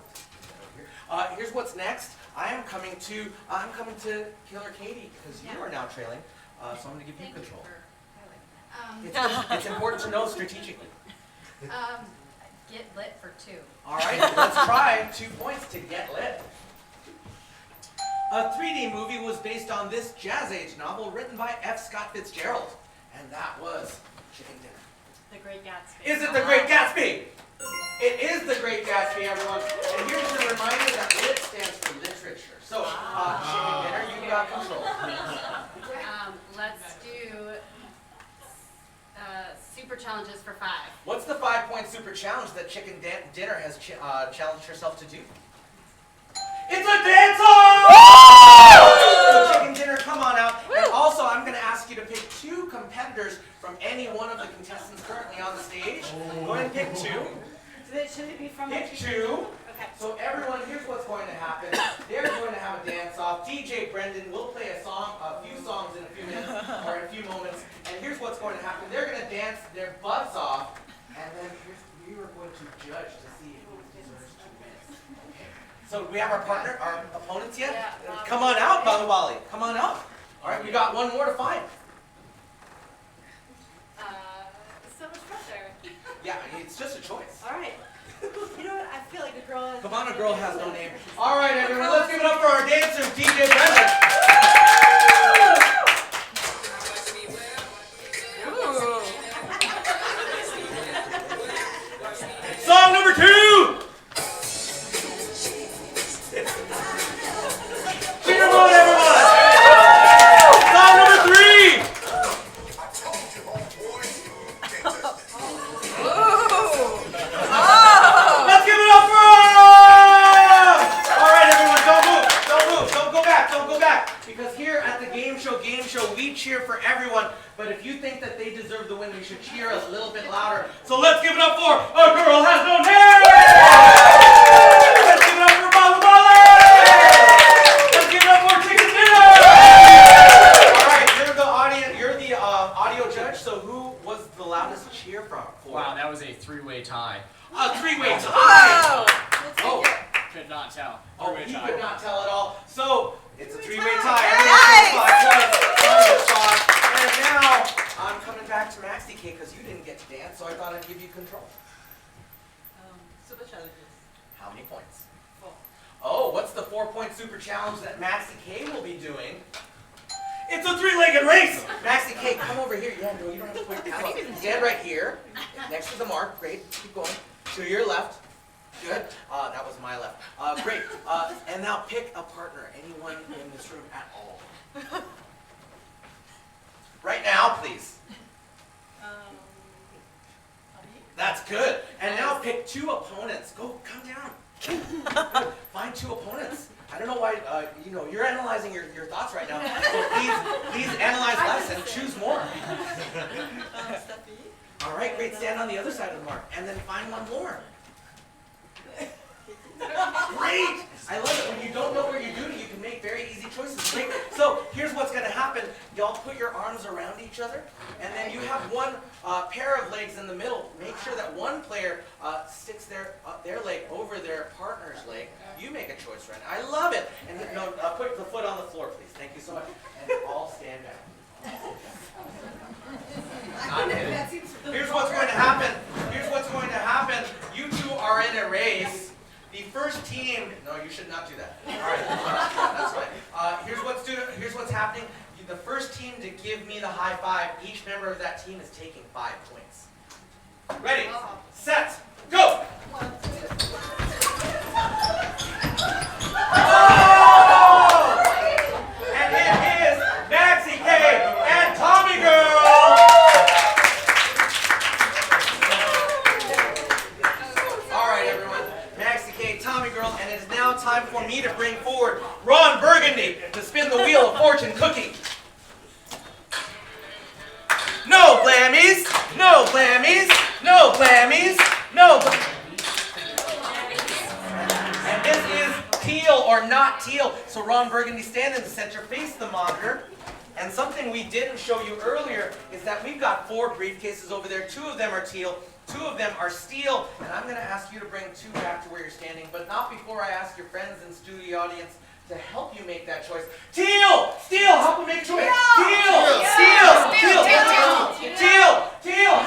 Here's what's next. I'm coming to Killer Katie because you are now trailing. So I'm going to give you control. It's important to know strategically. Get lit for 2. All right, let's try 2 points to get lit. A 3D movie was based on this Jazz Age novel written by F. Scott Fitzgerald, and that was Chicken Dinner. The Great Gatsby. Is it The Great Gatsby? It is The Great Gatsby, everyone. And here's a reminder that lit stands for literature. So, Chicken Dinner, you got control. Let's do super challenges for 5. What's the 5-point super challenge that Chicken Dinner has challenged herself to do? It's a dance-off! So Chicken Dinner, come on out. And also, I'm going to ask you to pick 2 competitors from any one of the contestants currently on the stage. Go ahead and pick 2. Should it be from Pick the 2. Okay. So everyone, here's what's going to happen. They're going to have a dance-off. DJ Brendan will play a few songs in a few minutes, or in a few moments. And here's what's going to happen. They're going to dance their butts off, and then we are going to judge to see who deserves to win. Okay. So we have our opponents yet? Yeah, Come on out, Bahubali. Come on out. All right, we got one more to find. So much pressure. Yeah, it's just a choice. All right. You know what? I feel like a girl. Come on, a girl has no name. All right, everyone, let's give it up for our dancer, DJ Brendan. Song number 2. Cheer them on, everyone. Song number 3. Let's give it up for them! All right, everyone, don't move. Don't go back. deserve the win. We should cheer a little bit louder. So let's give it up for A Girl Has No Name! Let's give it up for Baba Molly! Let's give it up for Chicken Dinner! Alright, you're the audio judge, so who was the loudest cheer from? Wow, that was a three-way tie. A three-way tie! Oh. Could not tell. Oh, Three-way he tie. could not tell at all. So, it's a three-way tie. Everyone gets 5 points on the spot. And now, I'm coming back to Maxie K because you didn't get to dance, so I thought I'd give you control. Super challenges. How many points? 4. Oh, what's the 4-point super challenge that Maxie K will be doing? It's a 3-legged race! Maxie K, come over here. Yeah, no, you don't have to put your hands. Stand right here, next to the mark. Great, keep going. To your left. Good. That was my left. Great. And now pick a partner, anyone in this room at all. Right now, please. That's good. And now pick 2 opponents. Go, come down. Find 2 opponents. I don't know why, you're analyzing your thoughts right now. So please analyze less and choose more. All right, great. Stand on the other side of the mark. And then find one more. Great! I love it. When you don't know where you're doing, you can make very easy choices. Great. So here's what's going to happen. Y'all put your arms around each other, and then you have one pair of legs in the middle. Make sure that one player sticks their leg over their partner's leg. You make a choice right now. I love it. And put the foot on the floor, please. Thank you so much. And all stand down. Not kidding. Here's what's going to happen. Here's what's going to happen. You 2 are in a race. The first team, no, you should not do that. All right, that's fine. Here's what's happening. The first team to give me the high five, each member of that team is taking 5 points. Ready, set, go! Oh! And it is Maxie K and Tommy Girl! Tommy Girl, and it is now time for me to bring forward Ron Burgundy to spin the wheel of fortune cookie. No blammies, no blammies, no blammies, no And this is teal or not teal. So Ron Burgundy, stand in the center, face the monitor. And something we didn't show you earlier is that we've got 4 briefcases over there. 2 of them are teal, 2 of them are steel. And I'm going to ask you to bring 2 back to where you're standing, but not before I ask your friends and studio audience to help you make that choice. Teal! Steel! Help them make choice! Teal! Steel! Teal! Teal! Teal!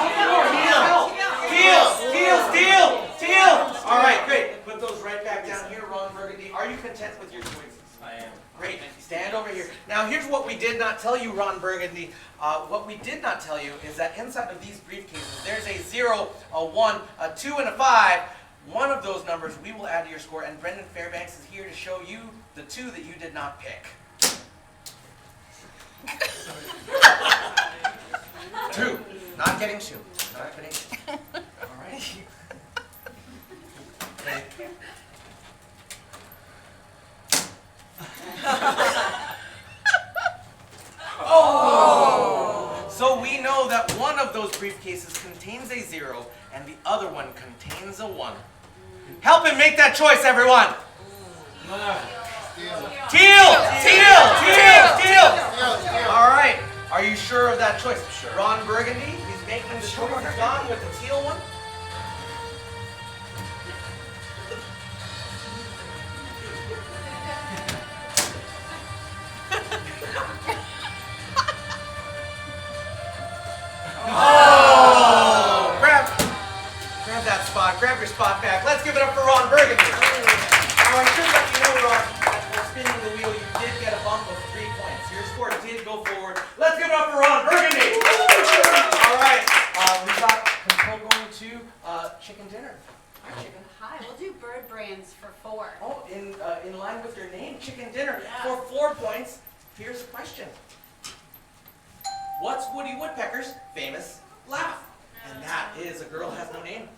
Teal! Teal! Steel! Teal! All right, great. Put those right back down here, Ron Burgundy. Are you content with your choices? I am. Great. Stand over here. Now, here's what we did not tell you, Ron Burgundy. What we did not tell you is that inside of these briefcases, there's a 0, a 1, a 2, and a 5. One of those numbers we will add to your score, and Brendan Fairbanks is here to show you the 2 that you did not pick. 2. Not getting 2. Not getting 2. All right. Oh! So we know that one of those briefcases contains a 0 and the other one contains a 1. Help him make that choice, everyone! Teal! Teal! Teal! Teal! All right. Are you sure of that choice? Sure. Ron Burgundy, he's making the choice. He's gone with the teal one. Oh! Grab that spot. Grab your spot back. Let's give it up for Ron Burgundy. Now, I should let you know, Ron, that for spinning the wheel, you did get a bump of 3 points. Your score did go forward. Let's give it up for Ron Burgundy. All right. We got control going to chicken dinner. Hi, chicken. Hi, we'll do bird brains for 4. Oh, in line with your name, chicken dinner. For 4 points, here's a question. What's Woody Woodpecker's famous laugh? And that is A Girl Has No Name.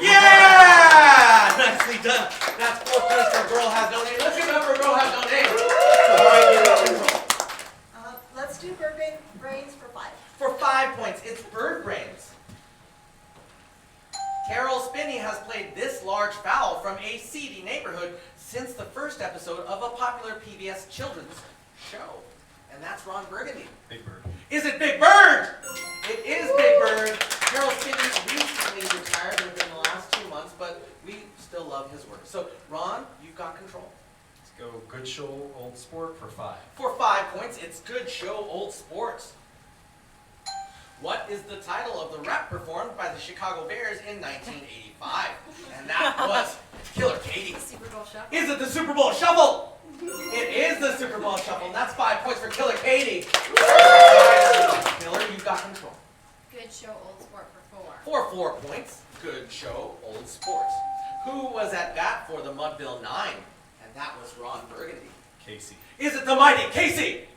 Yeah! Nicely done. That's 4 points for A Girl Has No Name. Let's give it up for A Girl Has No Name. All right, you got control. has played this large fowl from a seedy neighborhood since the first episode of a popular PBS children's show? And that's Ron Burgundy. Big Bird. Is it Big Bird? It is Big Bird. Harold Spinney recently retired within the last 2 months, but we still love his work. So, Ron, you've got control. Let's go Good Show Old Sport for 5. For 5 points, it's Good Show Old Sports. What is the title of the rap performed by the Chicago Bears in 1985? And that was Killer Katie. Super Bowl Shuffle. Is it the Super Bowl Shuffle? It is the Super Bowl Shuffle, and that's 5 points for Killer Katie. Killer, you've got control. Good show, old sport for 4. For 4 points, Good Show Old Sports. Who was at bat for the Mudville 9? And that was Ron Burgundy. Casey. Is it the Mighty Casey?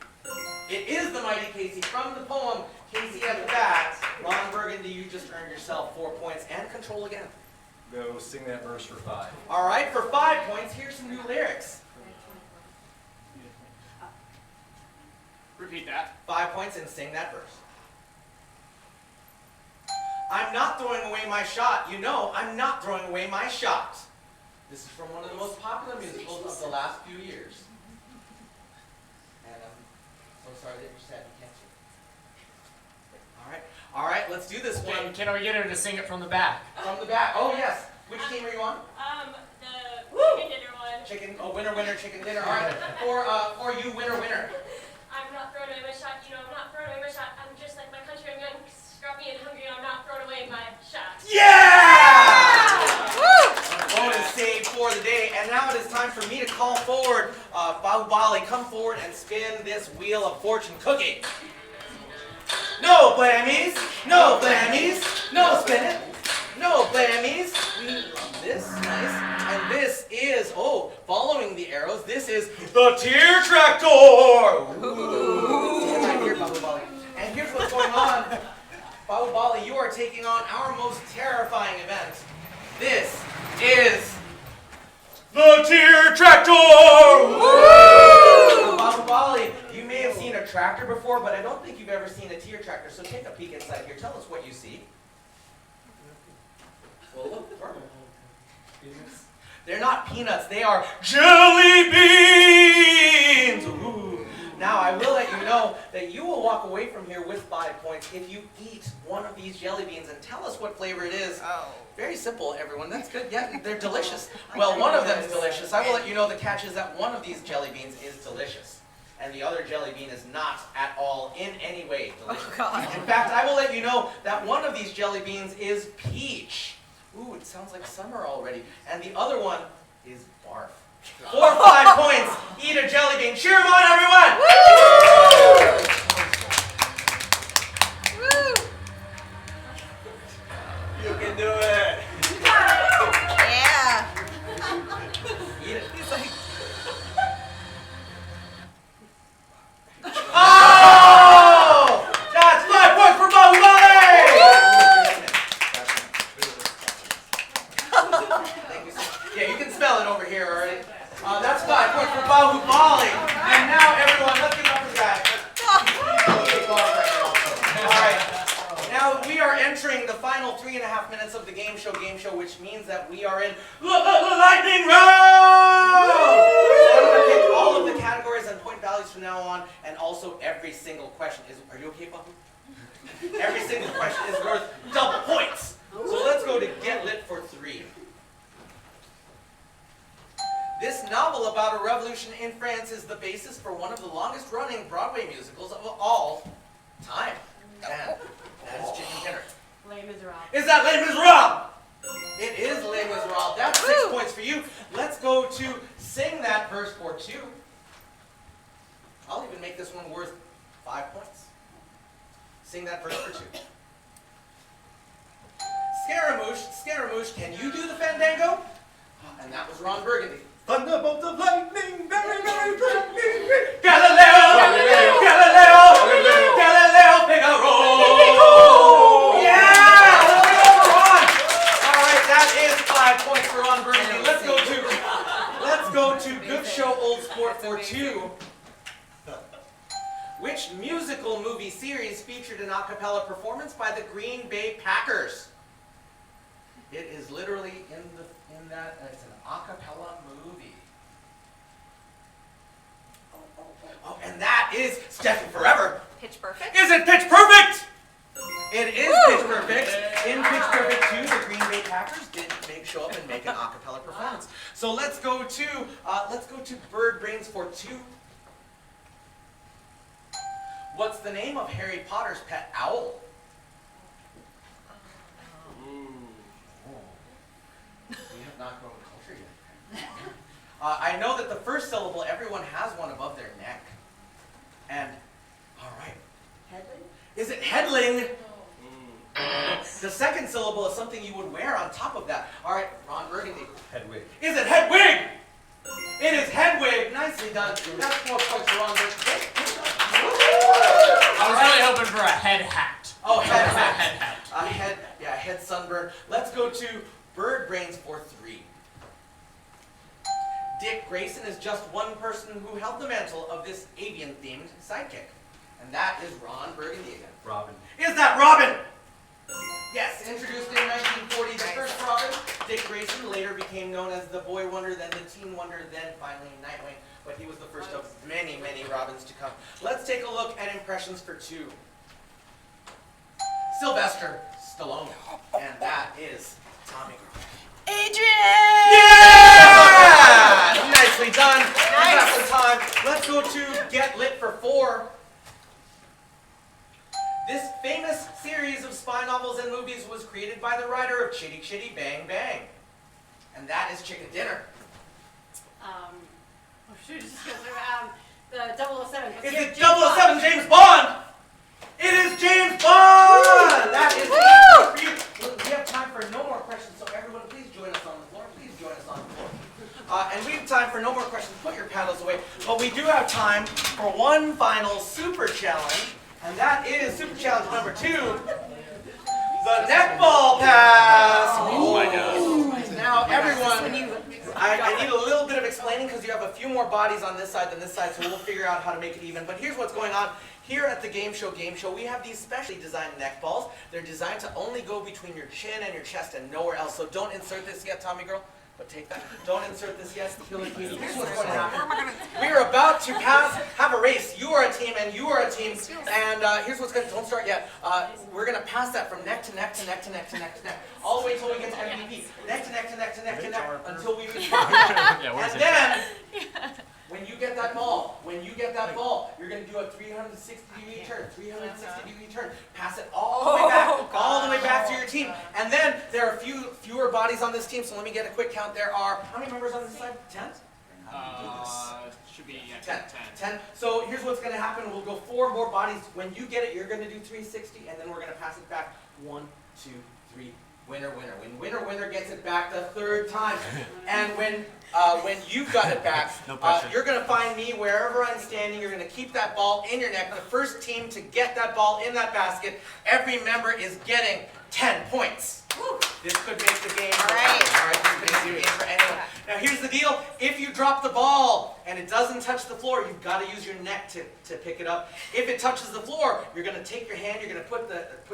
It is the Mighty Casey from the poem Casey at bat. Ron Burgundy, you just earned yourself 4 points and control again. Go sing that verse for 5. All right, for 5 points, here's some new lyrics. Repeat that. 5 points and sing that verse. I'm not throwing away my shot. You know, I'm not throwing away my shot. This is from one of the most popular musicals of the last few years. And I'm so sorry that you're sad you can't sing. All right, let's do this one Can we get her to sing it from the back? from the back. Oh yes, which team are you on? The chicken dinner one. Chicken. Oh, winner, winner, chicken dinner. All right, for you, winner, winner. I'm not throwing away my shot. You know, I'm not throwing away my shot. I'm just like my country. I'm young, scruffy, and hungry, and I'm not throwing away my shot. Yeah! Bonus save for the day, and now it is time for me to call forward Bahubali. Come forward and spin this wheel of fortune cookie. No blammies, no blammies, no spin it, no blammies. We love this, nice. And this is, following the arrows, this is the Tear Tractor. Ooh. Right here, Bahubali. And here's what's going on. Bahubali, you are taking on our most terrifying event. This is the Tear Tractor! Bahubali, you may have seen a tractor before, but I don't think you've ever seen a tear tractor, so take a peek inside here. Tell us what you see. Well, look, purple. They're not peanuts, they are jelly beans! Ooh. Now, I will let you know that you will walk away from here with 5 points if you eat one of these jelly beans and tell us what flavor it is. Oh. Very simple, everyone. That's good. Yeah, they're delicious. Well, one of them is delicious. I will let you know the catch is that one of these jelly beans is delicious. And the other jelly bean is not at all in any way delicious. Oh, God. In fact, I will let you know that one of these jelly beans is peach. Ooh, it sounds like summer already. And the other one is barf. 4 or 5 points. Eat a jelly bean. Cheer 'em on, everyone! Woo! You can do it. Yeah. Eat it. He's like, Oh! That's 5 points for Bahubali! Thank you, sir. Yeah, you can smell it over here already. That's 5 points for Bahubali. And now, everyone, let's give it up for that. All right. Now, we are entering the final 3.5 minutes of the Game Show, which means that we are in lightning round! So I'm going to pick all of the categories and point values from now on, and also every single question is, are you okay, Bahu? Every single question is worth double points. So let's go to Get Lit for 3. This novel about a revolution in France is the basis for one of the longest running Broadway musicals of all time. And that is Chicken Dinner. Les Miserables. Is that Les Miserables? It is Les Miserables. That's 6 points for you. Let's go to Sing That Verse for 2. I'll even make this one worth 5 points. Sing that verse for 2. Scaramouche, Scaramouche, can you do the fandango? And that was Ron Burgundy. Thunderbolt of lightning, very, very lightning. Galileo, Galileo, Galileo, Galileo, Figaro. Yeah! Ron! All right, that is 5 points for Ron Burgundy. Let's go to Good Show Old Sport for 2. Which musical movie series featured an a cappella performance by the Green Bay Packers? It is literally in Is it Pitch Perfect? It is Pitch Perfect. In Pitch Perfect 2, the Green Bay Packers did show up and make an a cappella performance. So let's go to Bird Brains for 2. What's the name of Harry Potter's pet owl? We have not grown culture yet. I know that the first syllable, everyone has one above their neck. And, all right. Headling? Is it headling? The second syllable is something you would wear on top of that. All right, Ron Burgundy. Hedwig. Is it Hedwig? It is Hedwig. Nicely done. That's 4 points for Ron Burgundy. I was really hoping for a head hat. Oh, head hat. Head hat. Head sunburn. Let's go to Bird Brains for 3. Dick Grayson is just one person who held the mantle of this avian-themed sidekick. And that is Ron Burgundy again. Robin. Is that Robin? Yes, introduced in 1940, the first Robin. Dick Grayson later became known as the Boy Wonder, then the Teen Wonder, then finally Nightwing. But he was the first of many, many Robins to come. Let's take a look at impressions for 2. Sylvester Stallone. And that is Tommy Girl. Adrian! Yeah! Nicely done. Nice. For time. Let's go to Get Lit for 4. This famous series of spy novels and movies was created by the writer of Chitty Chitty Bang Bang. And that is Chicken Dinner. The 007. Is it 007 James Bond? It is James Bond! That is for you. Look, we have time for no more questions, so everyone please join us on the floor. Please join us on the floor. And we have time for no more questions. Put your paddles away. But we do have time for one final super challenge. And that is super challenge number 2. The neckball pass. Oh my God. Now everyone, I need a little bit of explaining because you have a few more bodies on this side than this side, so we'll figure out how to make it even. But here's what's going on. Here at the Gameshow Gameshow, we have these specially designed neck balls. They're designed to only go between your chin and your chest and nowhere else. So don't insert this yet, Tommy girl. But take that. Don't insert this yet, Killer Queen. Here's what's going to happen. We're about to have a race. You are a team and you are a team. And here's what's going to, don't start yet. We're going to pass that from neck to neck to neck to neck to neck to neck. All the way until we get to MVP. Neck to neck to neck to neck to neck until we reach And then, when you get that ball, you're going to do a 360-degree turn, 360-degree turn. Pass it all the way back to your team. And then there are fewer bodies on this team, so let me get a quick count. There are, how many members on this side? 10? Should be 10. So here's what's going to happen. We'll go 4 more bodies. When you get it, you're going to do 360, and then we're going to pass it back. 1, 2, 3. Winner, winner. When winner gets it back the 3rd time. And when you've got it back, you're going to find me wherever I'm standing. You're going to keep that ball in your neck. The first team to get that ball in that basket, every member is getting 10 points. This could make the game. All right. This could make the game for anyone. Now here's the deal. If you drop the ball and it doesn't touch the floor, you've got to use your neck to pick it up. If it touches the floor, you're going to take your hand, you're going to put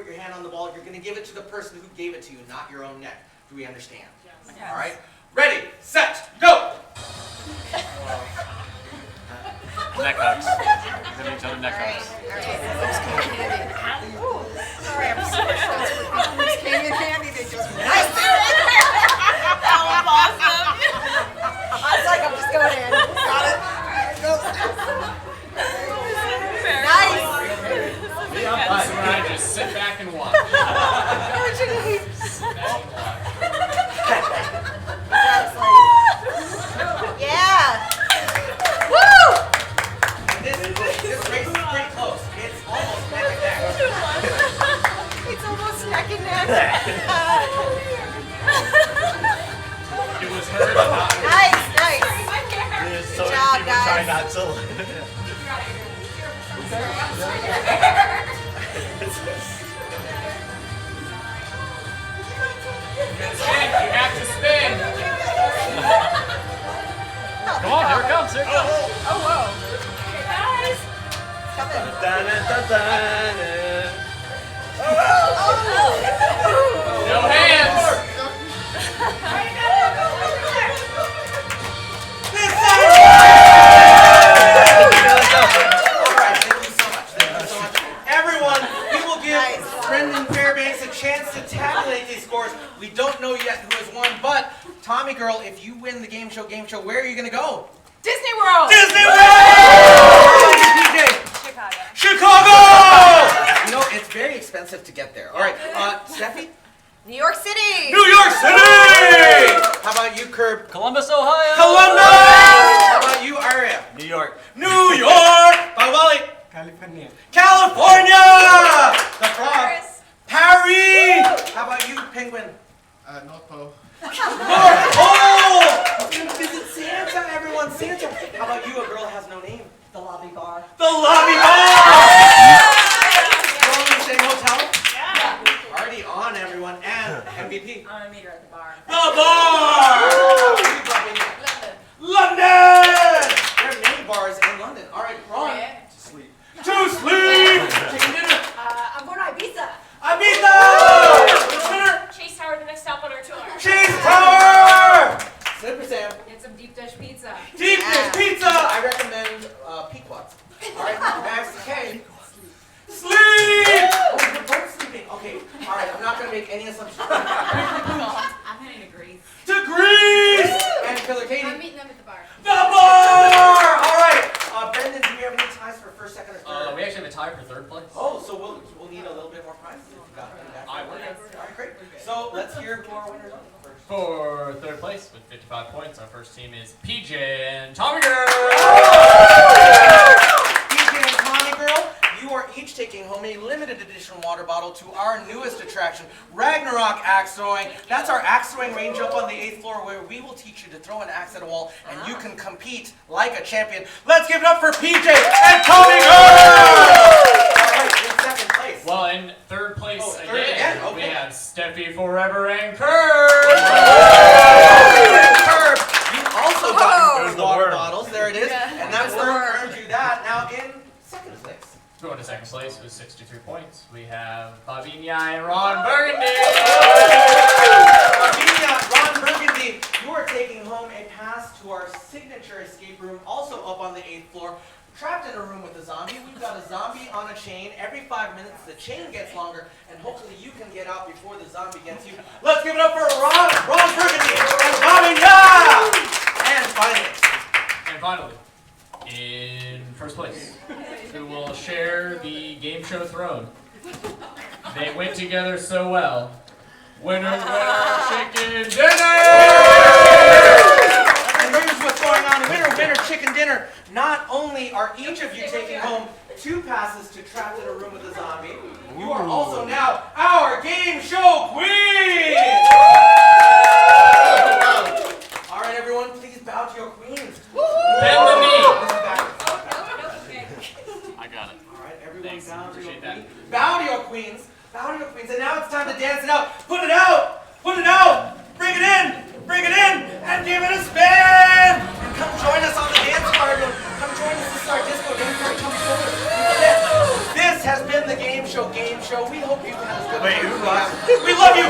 your hand on the ball, you're going to give it to the person who gave it to you, not your own neck. Do we understand? Yes. All right. Ready, set, go! Neck hugs. Give each other neck hugs. Sorry, I'm so sure this came in handy. They just That was awesome. I was like, I'm just going in. Got it. Nice. So I just sit back and watch. Yeah. This race is pretty close. It's almost neck and neck. It's almost neck and neck. It was heard about it. Nice. Good job, guys. Try not to. Spin, you have to spin. Come on, here it comes. Here it comes. Oh, whoa. Guys. No hands. All right, thank you so much. Everyone, tabulate these scores. We don't know yet who has won, but Tommy Girl, if you win the Game Show, where are you going to go? Disney World! Disney World! PJ. Chicago! You know, it's very expensive to get there. All right, Steffi? New York City! New York City! How about you, Curb? Columbus, Ohio. Columbus! How about you, Aria? New York. New York! By Wally? California. California! The Frog. Paris. Paris! How about you, Penguin? North Pole. North Pole! We're gonna visit Santa, everyone. Santa. How about you, a girl has no name? The lobby bar. The Lobby Bar! Going to the same hotel? Yeah. Already on, everyone. And MVP. I'm gonna meet her at the bar. The bar! London! There are many bars in London. All right, Ron. To sleep. To sleep! Chicken dinner. I'm going to Ibiza. Ibiza! Dinner. Chase Tower, the next stop on our tour. Cheese Tower! Slipper Sam. Get some deep dish pizza. Deep dish pizza! I recommend Pequots. All right, Max K. Sleep! Oh, we're both sleeping. Okay, all right, I'm not going to make any assumptions. I'm heading to Greece. To Greece! And Killer Katie. I'm meeting them at the bar. The bar! All right, Brendan, do we have any ties for first, second, or third? We actually have a tie for third place. Oh, so we'll need a little bit more prizes if you got them. I will. All right, great. So let's hear who our winners are first. For third place with 55 points, our first team is PJ and Tommy Girl. PJ and Tommy Girl, you are each taking home a limited edition water bottle to our newest attraction, Ragnarok Axe Throwing. That's our axe throwing range up on the 8th floor where we will teach you to throw an axe at a wall and you can compete like a champion. Let's give it up for PJ and Tommy Girl! All right, in second place. Well, in third place third again, again, we okay. have Steffi Forever and Kurt. Herb, you also got There's the water worm. bottles. There it is. And that worm earned you that. Now in second place. Going to second place with 63 points, we have Babinia and Ron Burgundy. Ron Burgundy, you are taking home a pass to our signature escape room, also up on the 8th floor. Trapped in a room with a zombie. We've got a zombie on a chain. Every 5 minutes, the chain gets longer, and hopefully you can get out before the zombie gets you. Let's give it up for Ron Burgundy and Babinia! And finally, in first place, who will share the game show throne. They went together so well. Winner, chicken dinner! And here's what's going on. Winner, chicken dinner. Not only are each of you taking home 2 passes to Trapped in a Room with a Zombie, you are also now our game show queen! All right, everyone, please bow to your queens. Bend the knee. I got it. All right, everyone, Thanks, bow to your appreciate queen. that. Bow to your queens. Bow to your queens. And now it's time to dance it out. Put it out. Put it out. Bring it in. Bring it in. And give it a spin. And come join us on the dance card. Come join us. This is our disco dance card. Come forward. This has been the Game Show. We hope you've had as good a time as we have. We love you.